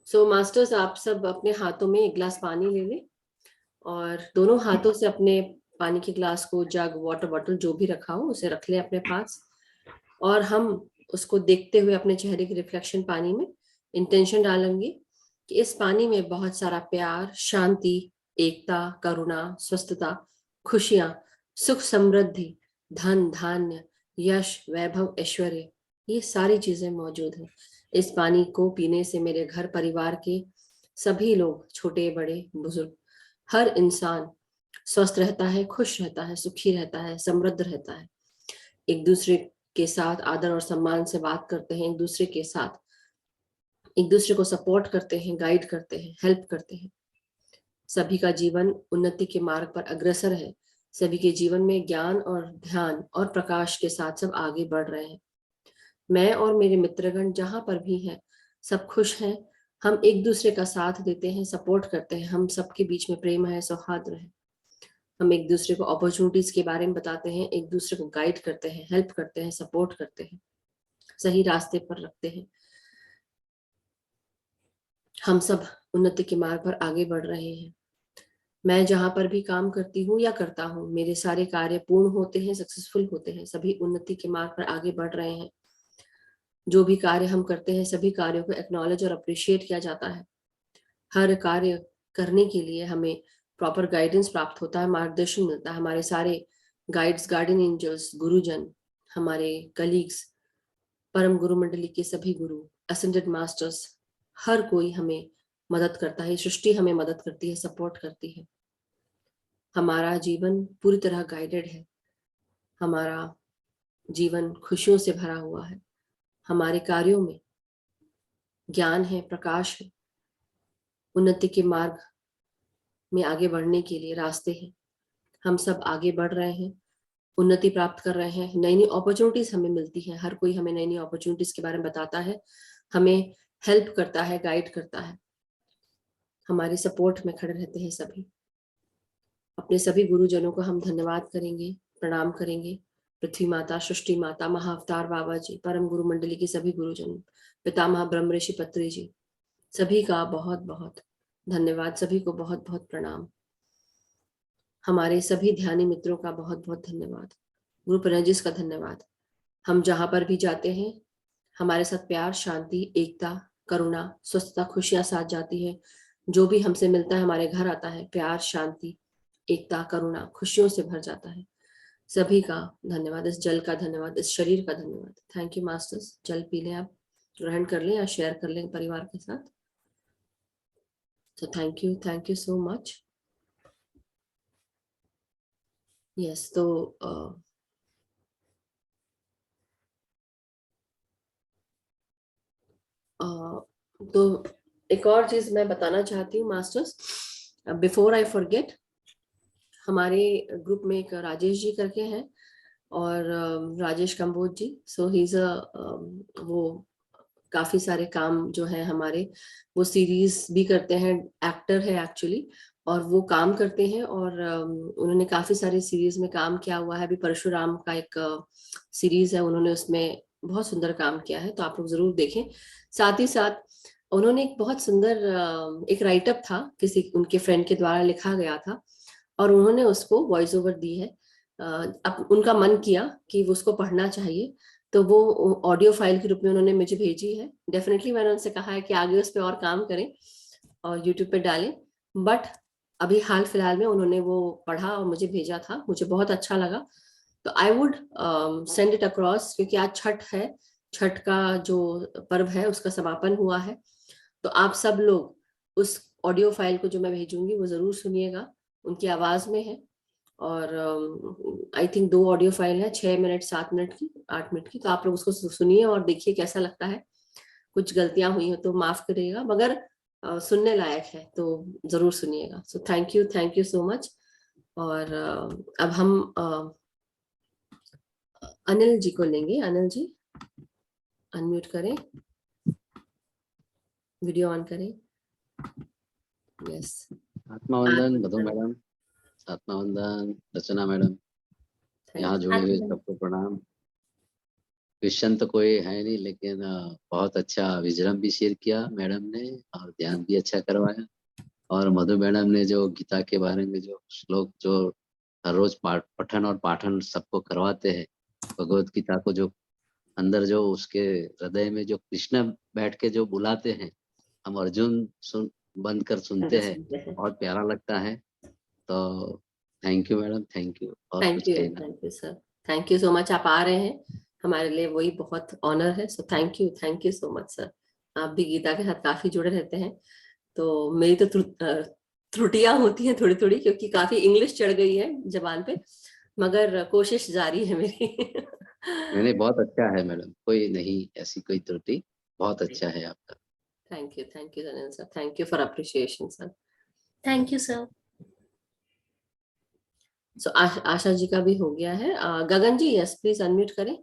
सो मास्टर्स, आप सब अपने हाथों में 1 गिलास पानी ले लें, और दोनों हाथों से अपने पानी के ग्लास को, जग, वाटर बॉटल जो भी रखा हो उसे रख लें अपने पास, और हम उसको देखते हुए अपने चेहरे की रिफ्लेक्शन पानी में इंटेंशन डालेंगे कि इस पानी में बहुत सारा प्यार, शांति, एकता, करुणा, स्वस्थता, खुशियां, सुख, समृद्धि, धन, धान्य, यश, वैभव, ऐश्वर्य, ये सारी चीजें मौजूद हैं। इस पानी को पीने से मेरे घर परिवार के सभी लोग, छोटे बड़े बुजुर्ग, हर इंसान स्वस्थ रहता है, खुश रहता है, सुखी रहता है, समृद्ध रहता है। एक दूसरे के साथ आदर और सम्मान से बात करते हैं, एक दूसरे के साथ एक दूसरे को सपोर्ट करते हैं, गाइड करते हैं, हेल्प करते हैं। सभी का जीवन उन्नति के मार्ग पर अग्रसर है। सभी के जीवन में ज्ञान और ध्यान और प्रकाश के साथ सब आगे बढ़ रहे हैं। मैं और मेरे मित्रगण जहां पर भी हैं, सब खुश हैं। हम एक दूसरे का साथ देते हैं, सपोर्ट करते हैं। हम सबके बीच में प्रेम है, सौहार्द है। हम एक दूसरे को अपॉर्चुनिटीज के बारे में बताते हैं, एक दूसरे को गाइड करते हैं, हेल्प करते हैं, सपोर्ट करते हैं, सही रास्ते पर रखते हैं। हम सब उन्नति के मार्ग पर आगे बढ़ रहे हैं। मैं जहां पर भी काम करती हूँ या करता हूँ, मेरे सारे कार्य पूर्ण होते हैं, सक्सेसफुल होते हैं। सभी उन्नति के मार्ग पर आगे बढ़ रहे हैं। जो भी कार्य हम करते हैं, सभी कार्यों को एक्नॉलेज और अप्रिशिएट किया जाता है। हर कार्य करने के लिए हमें प्रॉपर गाइडेंस प्राप्त होता है, मार्गदर्शन मिलता है। हमारे सारे गाइड्स, गार्डियन एंजल्स, गुरुजन, हमारे कलीग्स, परम गुरु मंडली के सभी गुरु, असेंडेड मास्टर्स, हर कोई हमें मदद करता है। सृष्टि हमें मदद करती है, सपोर्ट करती है। हमारा जीवन पूरी तरह गाइडेड है। हमारा जीवन खुशियों से भरा हुआ है। हमारे कार्यों में ज्ञान है, प्रकाश है। उन्नति के मार्ग में आगे बढ़ने के लिए रास्ते हैं। हम सब आगे बढ़ रहे हैं, उन्नति प्राप्त कर रहे हैं, नई नई अपॉर्चुनिटीज हमें मिलती हैं, हर कोई हमें नई नई अपॉर्चुनिटीज के बारे में बताता है, हमें हेल्प करता है, गाइड करता है, हमारे सपोर्ट में खड़े रहते हैं सभी। अपने सभी गुरुजनों को हम धन्यवाद करेंगे, प्रणाम करेंगे। पृथ्वी माता, सृष्टि माता, महाअवतार बाबा जी, परम गुरु मंडली के सभी गुरुजन, पितामह ब्रह्म ऋषि पत्री जी, सभी का बहुत बहुत धन्यवाद, सभी को बहुत बहुत प्रणाम। हमारे सभी ध्यानी मित्रों का बहुत बहुत धन्यवाद, ग्रुप एनर्जीज का धन्यवाद। हम जहां पर भी जाते हैं हमारे साथ प्यार, शांति, एकता, करुणा, स्वस्थता, खुशियां साथ जाती है। जो भी हमसे मिलता है हमारे घर आता है, प्यार, शांति, एकता, करुणा, खुशियों से भर जाता है। सभी का धन्यवाद, इस जल का धन्यवाद, इस शरीर का धन्यवाद। Thank you masters. जल पी लें, आप ग्रहण कर लें या शेयर कर लें परिवार के साथ। तो thank you so much. Yes, तो एक और चीज मैं बताना चाहती हूँ मास्टर्स, बिफोर आई फॉरगेट। हमारे ग्रुप में एक राजेश जी करके हैं, और राजेश कंबोज जी, सो ही इज वो काफी सारे काम जो है हमारे, वो सीरीज भी करते हैं, एक्टर है एक्चुअली, और वो काम करते हैं, और उन्होंने काफी सारी सीरीज में काम किया हुआ है। अभी परशुराम का एक सीरीज है, उन्होंने उसमें बहुत सुंदर काम किया है, तो आप लोग जरूर देखें। साथ ही साथ उन्होंने एक बहुत सुंदर एक राइटअप था, किसी उनके फ्रेंड के द्वारा लिखा गया था, और उन्होंने उसको वॉइस ओवर दी है। अब उनका मन किया कि वो उसको पढ़ना चाहिए, तो वो ऑडियो फाइल के रूप में उन्होंने मुझे भेजी है। डेफिनेटली मैंने उनसे कहा है कि आगे उस पर और काम करें और यूट्यूब पे डालें, बट अभी हाल फिलहाल में उन्होंने वो पढ़ा और मुझे भेजा था, मुझे बहुत अच्छा लगा। तो I would send it across, क्योंकि आज छठ है, छठ का जो पर्व है उसका समापन हुआ है। तो आप सब लोग उस ऑडियो फाइल को जो मैं भेजूंगी वो जरूर सुनिएगा, उनकी आवाज में है। और आई थिंक 2 ऑडियो फाइल है, 6 मिनट, 7 मिनट की, 8 मिनट की। तो आप लोग उसको सुनिए और देखिए कैसा लगता है। कुछ गलतियां हुई हो तो माफ करिएगा, मगर सुनने लायक है, तो जरूर सुनिएगा। सो थैंक यू सो मच। और अब हम अनिल जी को लेंगे। अनिल जी अनम्यूट करें, वीडियो ऑन करें। यस, आत्मावंदन मधु मैडम, आत्मावंदन रचना मैडम, यहाँ जुड़े हुए सबको प्रणाम। क्वेश्चन तो कोई है नहीं, लेकिन बहुत अच्छा विजडम भी शेयर किया मैडम ने, और ध्यान भी अच्छा करवाया। और मधु मैडम ने जो गीता के बारे में जो श्लोक जो हर रोज पठन और पाठन सबको करवाते हैं, भगवत गीता को जो अंदर जो उसके हृदय में जो कृष्ण बैठ के जो बुलाते हैं, हम अर्जुन बंद कर सुनते हैं, बहुत प्यारा लगता है। तो thank you madam, thank you. और कुछ कहना? Thank you sir, thank you so much. आप आ रहे हैं हमारे लिए वही बहुत ऑनर है। सो thank you so much sir. आप भी गीता के साथ काफी जुड़े रहते हैं, तो मेरी तो त्रुटियां होती हैं थोड़ी थोड़ी, क्योंकि काफी इंग्लिश चढ़ गई है जबान पे, मगर कोशिश जारी है मेरी। नहीं, बहुत अच्छा है मैडम, कोई नहीं ऐसी कोई त्रुटि, बहुत अच्छा है आपका। Thank you Anil sir, thank you for appreciation sir. Thank you sir. So Asha ji का भी हो गया है। Gagan ji, yes please unmute करें।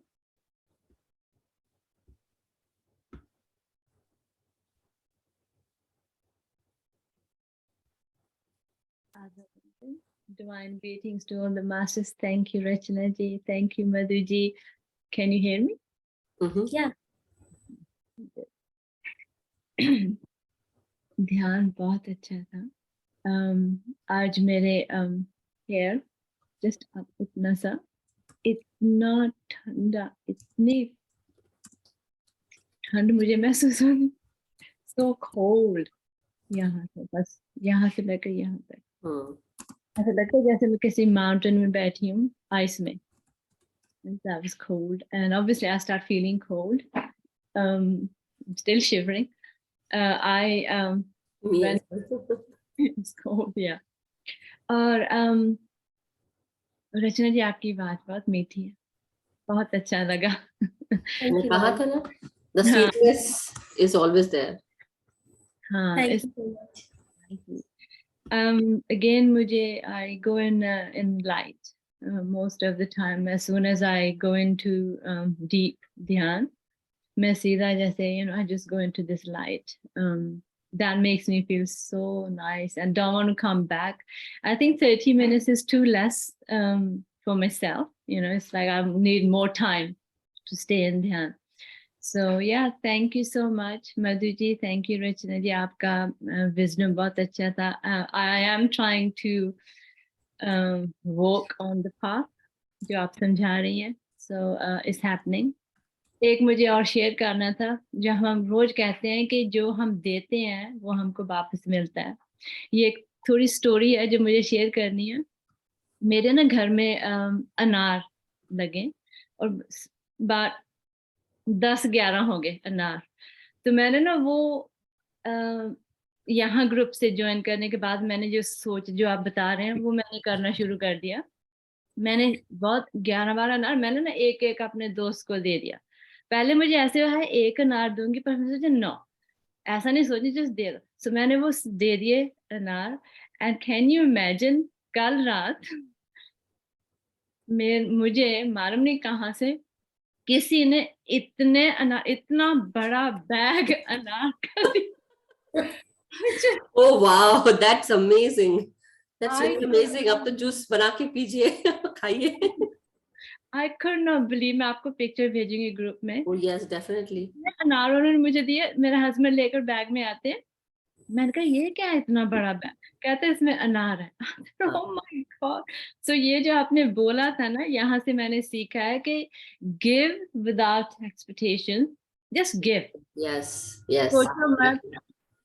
Divine greetings to all the masters. Thank you, Rachana ji. Thank you, Madhu ji. Can you hear me? Yeah. ध्यान बहुत अच्छा था। आज मेरे हेयर जस्ट उतना सा, इतना ठंडा, इतनी ठंड मुझे महसूस हुई, so cold। यहाँ से बस यहाँ से लेकर यहाँ तक ऐसा लगता है जैसे मैं किसी माउंटेन में बैठी हूँ, आइस में। That was cold, and obviously I start feeling cold. I'm still shivering. When it's cold, yeah. और रचना जी, आपकी बात बहुत मीठी है, बहुत अच्छा लगा। मैंने कहा था ना, the sweetness is always there. हाँ, Thank you so much. Again, I go in light most of the time. As soon as I go into deep dhyan, मैं सीधा जैसे I just go into this light. That makes me feel so nice and don't want to come back. I think 30 minutes is too less for myself. It's like I need more time to stay in dhyan. So yeah, thank you so much, Madhu ji. Thank you, Rachana ji. आपका wisdom बहुत अच्छा था. I am trying to walk on the path जो आप समझा रही हैं. So it's happening. एक मुझे और शेयर करना था, जो हम रोज कहते हैं कि जो हम देते हैं वो हमको वापस मिलता है. ये एक थोड़ी स्टोरी है जो मुझे शेयर करनी है. मेरे ना घर में अनार लगे और बात 10-11 हो गए अनार. तो मैंने ना वो यहाँ ग्रुप से ज्वाइन करने के बाद मैंने जो आप बता रहे हैं वो मैंने करना शुरू कर दिया. मैंने बहुत 11-12 अनार मैंने ना एक अपने दोस्त को दे दिया. पहले मुझे ऐसे हुआ है एक अनार दूंगी, पर मैंने सोचा नो, ऐसा नहीं सोची, जस्ट दे दो. सो मैंने वो दे दिए अनार. एंड कैन यू इमेजिन, कल रात मुझे मालूम नहीं कहाँ से किसी ने इतना बड़ा बैग अनार कर दिया. Oh wow, that's amazing. That's really amazing. अब तो जूस बना के पीजिए, खाइए. I could not believe. मैं आपको पिक्चर भेजूंगी ग्रुप में. Oh yes, definitely. अनार उन्होंने मुझे दिए, मेरा हस्बैंड लेकर बैग में आते हैं. मैंने कहा ये क्या है इतना बड़ा बैग? कहते हैं इसमें अनार है. Oh my God. So ये जो आपने बोला था ना, यहाँ से मैंने सीखा है कि give without expectation, just give. Yes, yes. सोचो मत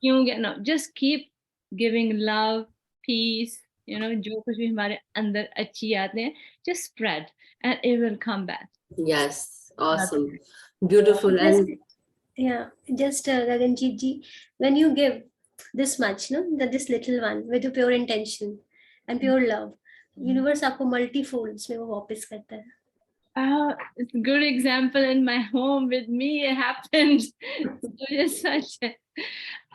क्यों, no, just keep giving love, peace, जो कुछ भी हमारे अंदर अच्छी आते हैं, just spread and it will come back. Yes, awesome, beautiful. And yeah, just Gaganjeet ji, when you give this much, this little one with a pure intention and pure love, universe आपको multi-folds में वो वापस करता है. It's a good example in my home with me. It happened. So it's such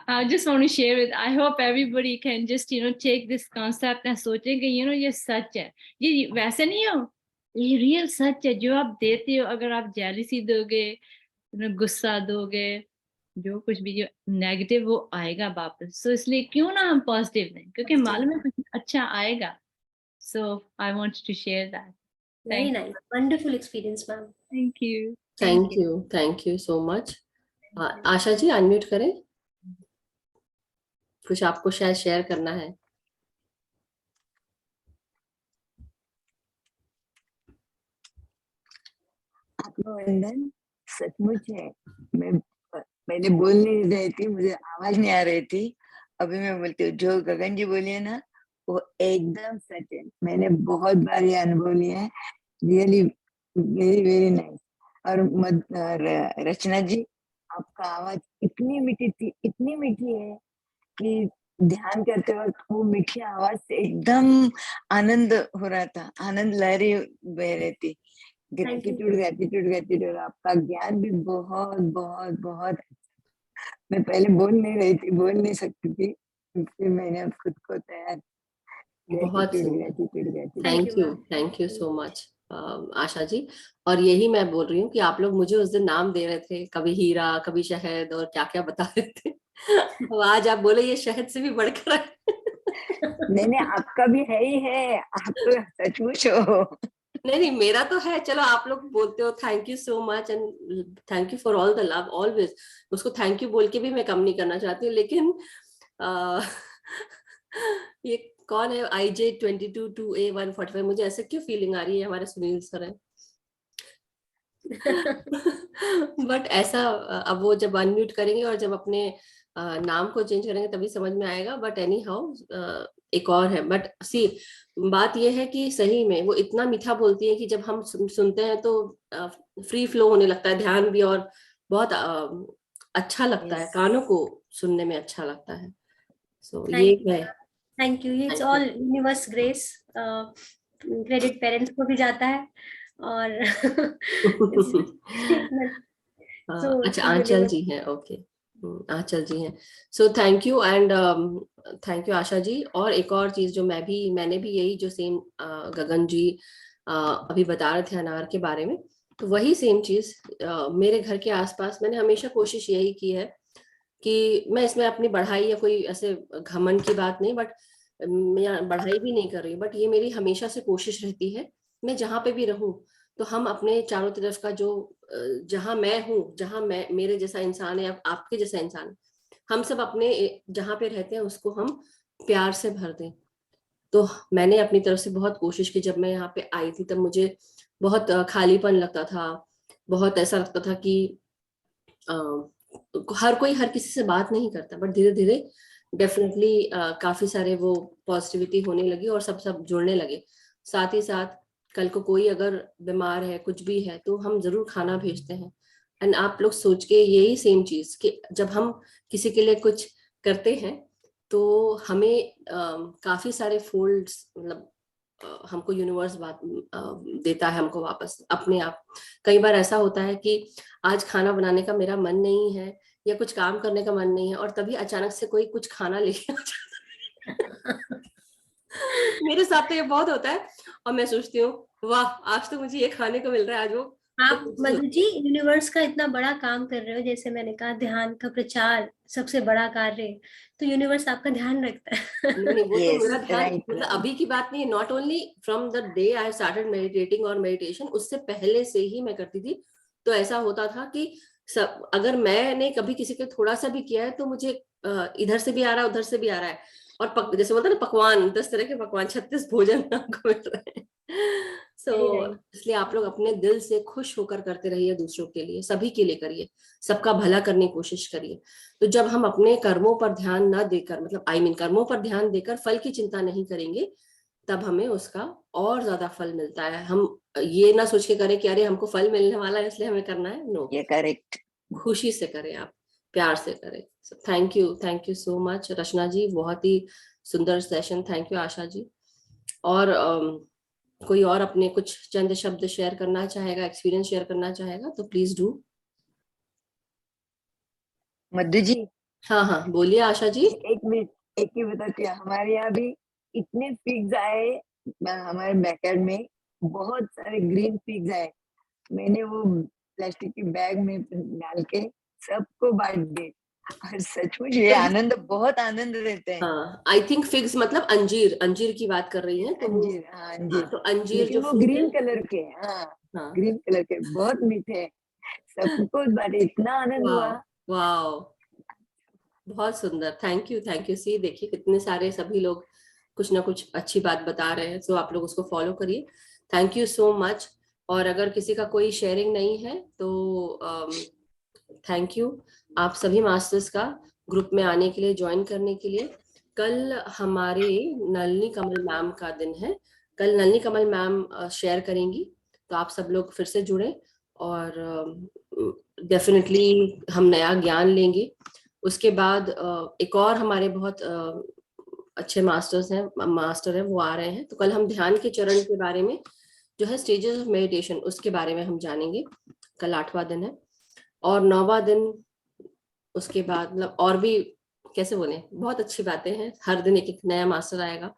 I just want to share it. I hope everybody can just take this concept and सोचे कि ये सच है. ये वैसे नहीं हो, ये रियल सच है. जो आप देते हो, अगर आप जेलसी दोगे, गुस्सा दोगे, जो कुछ भी जो नेगेटिव वो आएगा वापस. सो इसलिए क्यों ना हम पॉजिटिव दें, क्योंकि मालूम है कुछ अच्छा आएगा. So I wanted to share that. Very nice, wonderful experience, ma'am. Thank you. Thank you so much. Asha ji unmute करें. कुछ आपको शायद शेयर करना है. आत्मवंदन. सचमुच है, मैं पहले बोल नहीं रही थी, मुझे आवाज नहीं आ रही थी. अभी मैं बोलती हूँ. जो गगन जी बोली है ना, वो एकदम सच है. मैंने बहुत बार ये अनुभव लिया है. Really very very nice. और रचना जी, आपका आवाज इतनी मीठी थी, इतनी मीठी है कि ध्यान करते वक्त वो मीठी आवाज से एकदम आनंद हो रहा था. आनंद लहरी बह रही थी. ग्रेटिट्यूड. आपका ज्ञान भी बहुत बहुत बहुत. मैं पहले बोल नहीं रही थी, बोल नहीं सकती थी, फिर मैंने अब खुद को तैयार. बहुत thank you so much Asha ji. और यही मैं बोल रही हूँ कि आप लोग मुझे उस दिन नाम दे रहे थे, कभी हीरा, कभी शहद, और क्या क्या बता रहे थे. तो आज आप बोले ये शहद से भी बढ़कर है. नहीं, आपका भी है ही है. आप तो सचमुच हो. नहीं, मेरा तो है. चलो आप लोग बोलते हो thank you so much and thank you for all the love always. उसको थैंक यू बोल के भी मैं कम नहीं करना चाहती हूँ. लेकिन ये कौन है IJ22A145? मुझे ऐसे क्यों फीलिंग आ रही है हमारे सुनील सर है. बट ऐसा अब वो जब अनम्यूट करेंगे और जब अपने नाम को चेंज करेंगे तभी समझ में आएगा. बट एनी हाउ एक और है. बट सी बात ये है कि सही में वो इतना मीठा बोलती है कि जब हम सुनते हैं तो फ्री फ्लो होने लगता है ध्यान भी, और बहुत अच्छा लगता है. कानों को सुनने में अच्छा लगता है. सो ये है. Thank you. It's all universe grace. Credit parents को भी जाता है. और अच्छा आंचल जी है. ओके. आंचल जी हैं। So thank you and thank you Asha ji. और एक और चीज जो मैंने भी यही जो सेम गगन जी अभी बता रहे थे अनार के बारे में, तो वही सेम चीज मेरे घर के आसपास मैंने हमेशा कोशिश यही की है कि मैं इसमें अपनी बढ़ाई या कोई ऐसे घमंड की बात नहीं, बट मैं बढ़ाई भी नहीं कर रही, बट ये मेरी हमेशा से कोशिश रहती है मैं जहाँ पे भी रहूं तो हम अपने चारों तरफ का जो जहां मैं हूँ, जहां मैं मेरे जैसा इंसान है या आपके जैसा इंसान, हम सब अपने जहां पे रहते हैं उसको हम प्यार से भर दें। तो मैंने अपनी तरफ से बहुत कोशिश की। जब मैं यहाँ पे आई थी तब मुझे बहुत खालीपन लगता था, बहुत ऐसा लगता था कि हर कोई हर किसी से बात नहीं करता, बट धीरे धीरे डेफिनेटली काफी सारे वो पॉजिटिविटी होने लगी और सब जुड़ने लगे। साथ ही साथ कल को कोई अगर बीमार है कुछ भी है तो हम जरूर खाना भेजते हैं। एंड आप लोग सोच के यही सेम चीज कि जब हम किसी के लिए कुछ करते हैं तो हमें काफी सारे फोल्ड्स मतलब हमको यूनिवर्स बात देता है हमको वापस अपने आप। कई बार ऐसा होता है कि आज खाना बनाने का मेरा मन नहीं है या कुछ काम करने का मन नहीं है और तभी अचानक से कोई कुछ खाना लेके आ जाता है। मेरे साथ तो ये बहुत होता है और मैं सोचती हूँ वाह आज तो मुझे ये खाने को मिल रहा है। आज वो आप मधु जी यूनिवर्स का इतना बड़ा काम कर रहे हो, जैसे मैंने कहा ध्यान का प्रचार सबसे बड़ा कार्य है, तो यूनिवर्स आपका ध्यान रखता है। नहीं वो तो मेरा ध्यान right, मतलब अभी की बात नहीं है, not only from the day I started meditating और मेडिटेशन, उससे पहले से ही मैं करती थी। तो ऐसा होता था कि सब अगर मैंने कभी किसी को थोड़ा सा भी किया है तो मुझे इधर से भी आ रहा है उधर से भी आ रहा है। और जैसे बोलते ना पकवान 10 तरह के पकवान 36 भोजन हमको मिल रहे हैं। इसलिए आप लोग अपने दिल से खुश होकर करते रहिए, दूसरों के लिए सभी के लिए करिए, सबका भला करने की कोशिश करिए। तो जब हम अपने कर्मों पर ध्यान न देकर मतलब कर्मों पर ध्यान देकर फल की चिंता नहीं करेंगे तब हमें उसका और ज्यादा फल मिलता है। हम ये ना सोच के करें कि अरे हमको फल मिलने वाला है इसलिए हमें करना है, नो, ये करेक्ट। खुशी से करें, आप प्यार से करें। Thank you so much Rachna जी, बहुत ही सुंदर session. Thank you Asha ji. और कोई और अपने कुछ चंद शब्द शेयर करना चाहेगा, एक्सपीरियंस शेयर करना चाहेगा तो प्लीज डू। मधु जी हाँ बोलिए आशा जी। एक मिनट, एक ही बताती हूँ, हमारे यहाँ भी इतने फिग्स आए, हमारे बैकयार्ड में बहुत सारे ग्रीन फिग्स आए। मैंने वो प्लास्टिक के बैग में डाल के सबको बांट दिए और सचमुच ये आनंद, बहुत आनंद रहते हैं। हाँ आई थिंक फिग्स मतलब अंजीर की बात कर रही हैं तो अंजीर, हाँ अंजीर। तो अंजीर लेकिन जो वो fruit ग्रीन है, कलर के, हाँ हाँ ग्रीन कलर के बहुत मीठे हैं। सबको बांटे, इतना आनंद हुआ। वाह बहुत सुंदर। थैंक यू सी देखिए कितने सारे सभी लोग कुछ ना कुछ अच्छी बात बता रहे हैं, तो आप लोग उसको फॉलो करिए। Thank you so much. और अगर किसी का कोई शेयरिंग नहीं है तो थैंक यू आप सभी मास्टर्स का ग्रुप में आने के लिए, ज्वाइन करने के लिए। कल हमारे नलिनी कमल मैम का दिन है, कल नलिनी कमल मैम शेयर करेंगी, तो आप सब लोग फिर से जुड़े और डेफिनेटली हम नया ज्ञान लेंगे। उसके बाद एक और हमारे बहुत अच्छे मास्टर हैं वो आ रहे हैं, तो कल हम ध्यान के चरण के बारे में जो है स्टेजेस ऑफ मेडिटेशन उसके बारे में हम जानेंगे। कल 8वां दिन है और 9वां दिन उसके बाद मतलब और भी कैसे बोले बहुत अच्छी बातें हैं, हर दिन एक एक नया मास्टर आएगा।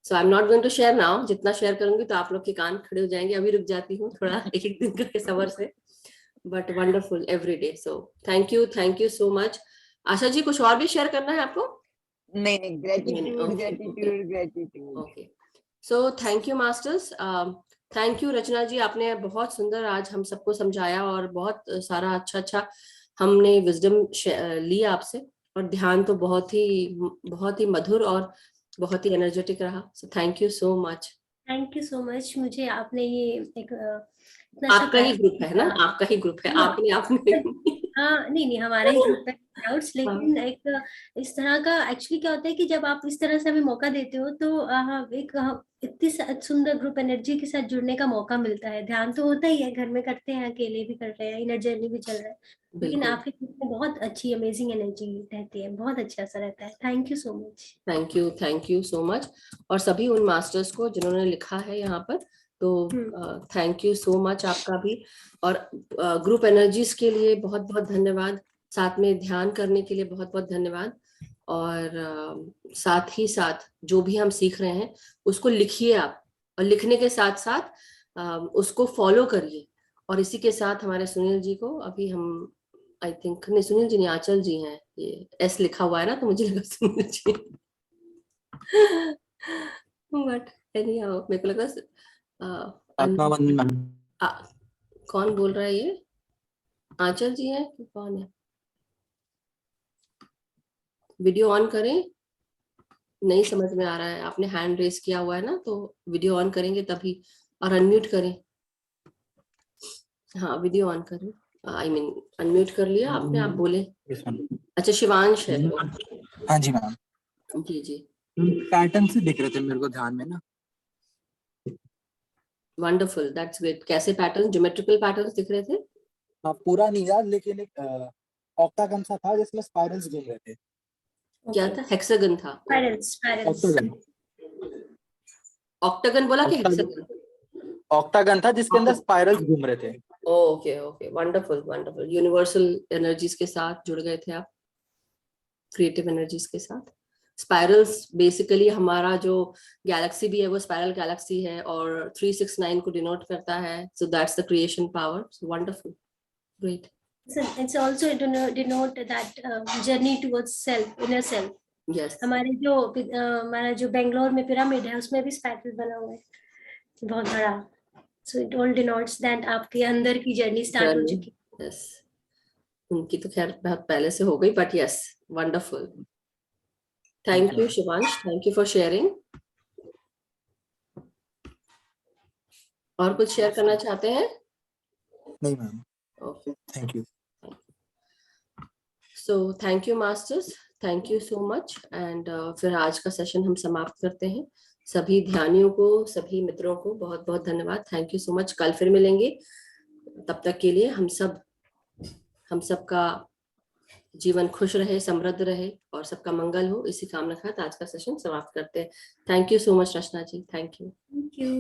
So I am not going to share now, जितना शेयर करूंगी तो आप लोग के कान खड़े हो जाएंगे। अभी रुक जाती हूँ थोड़ा एक एक दिन करके सबर से, but wonderful every day. So thank you so much. Asha ji कुछ और भी शेयर करना है आपको? नहीं, gratitude. Okay, so thank you masters. Thank you Rachna ji, आपने बहुत सुंदर आज हम सबको समझाया और बहुत सारा अच्छा हमने विजडम ली आपसे। और ध्यान तो बहुत ही मधुर और बहुत ही एनर्जेटिक रहा। सो thank you so much. Thank you so much. मुझे आपने ये एक आपका ही ग्रुप है ना, आपका ही ग्रुप है, आपने हाँ नहीं हमारा ही ग्रुप है डाउट्स, लेकिन हाँ। एक इस तरह का एक्चुअली क्या होता है कि जब आप इस तरह से हमें मौका देते हो तो एक इतनी सुंदर ग्रुप एनर्जी के साथ जुड़ने का मौका मिलता है। ध्यान तो होता ही है, घर में करते हैं, अकेले भी कर रहे हैं, इनर जर्नी भी चल रहा है, लेकिन आपके ग्रुप में बहुत अच्छी अमेजिंग एनर्जी रहती है, बहुत अच्छा सा रहता है। Thank you so much. Thank you so much. और सभी उन मास्टर्स को जिन्होंने लिखा है यहाँ पर, तो थैंक यू सो मच आपका भी। और ग्रुप एनर्जीज के लिए बहुत बहुत धन्यवाद। साथ में ध्यान करने के लिए बहुत बहुत धन्यवाद। और साथ ही साथ जो भी हम सीख रहे हैं उसको लिखिए आप, और लिखने के साथ साथ उसको फॉलो करिए। और इसी के साथ हमारे सुनील जी को अभी हम, आई थिंक नहीं सुनील जी नहीं, आंचल जी हैं, ये एस लिखा हुआ है ना तो मुझे लगा सुनील जी बट एनीहाउ मेरे को लगा कौन बोल रहा है, ये आंचल जी हैं कि कौन है? वीडियो ऑन करें, नहीं समझ में आ रहा है, आपने हैंड रेस किया हुआ है ना, तो वीडियो ऑन करेंगे तभी, और अनम्यूट करें। हाँ वीडियो ऑन करें, आई मीन अनम्यूट कर लिया आपने, आप बोले। अच्छा शिवांश है। हाँ जी मैम। जी जी, पैटर्न से दिख रहे थे मेरे को ध्यान में ना। Wonderful, that's great. कैसे पैटर्न? ज्योमेट्रिकल पैटर्न्स दिख रहे थे? हाँ पूरा नहीं याद, लेकिन एक ऑक्टागन सा था जिसमें स्पाइरल्स घूम रहे थे। क्या था? हेक्सागन था? ऑक्टागन। ऑक्टागन बोला कि हेक्सागन? ऑक्टागन था जिसके अंदर स्पाइरल्स घूम रहे थे। Okay okay, wonderful wonderful. Universal energies के साथ जुड़ गए थे आप, क्रिएटिव एनर्जीज के साथ। स्पाइरल्स बेसिकली हमारा जो गैलेक्सी भी है वो स्पाइरल गैलेक्सी है, और 369 को डिनोट करता है। So that's the creation power. So wonderful, great. It's also denote that journey towards self, inner self. Yes. हमारा जो बेंगलोर में पिरामिड है उसमें भी स्पाइरल बना हुआ है बहुत बड़ा। So it all denotes that आपके अंदर की जर्नी स्टार्ट हो चुकी है। Yes. उनकी तो खैर बहुत पहले से हो गई, but yes wonderful. Thank you Shivansh, thank you for sharing. और कुछ शेयर करना चाहते हैं? नहीं ma'am. Okay, thank you. So thank you masters, thank you so much. And फिर आज का सेशन हम समाप्त करते हैं। सभी ध्यानियों को, सभी मित्रों को बहुत बहुत धन्यवाद। Thank you so much. कल फिर मिलेंगे, तब तक के लिए हम सबका जीवन खुश रहे, समृद्ध रहे और सबका मंगल हो, इसी कामना के साथ आज का सेशन समाप्त करते हैं। Thank you so much Rachna ji, thank you. Thank you.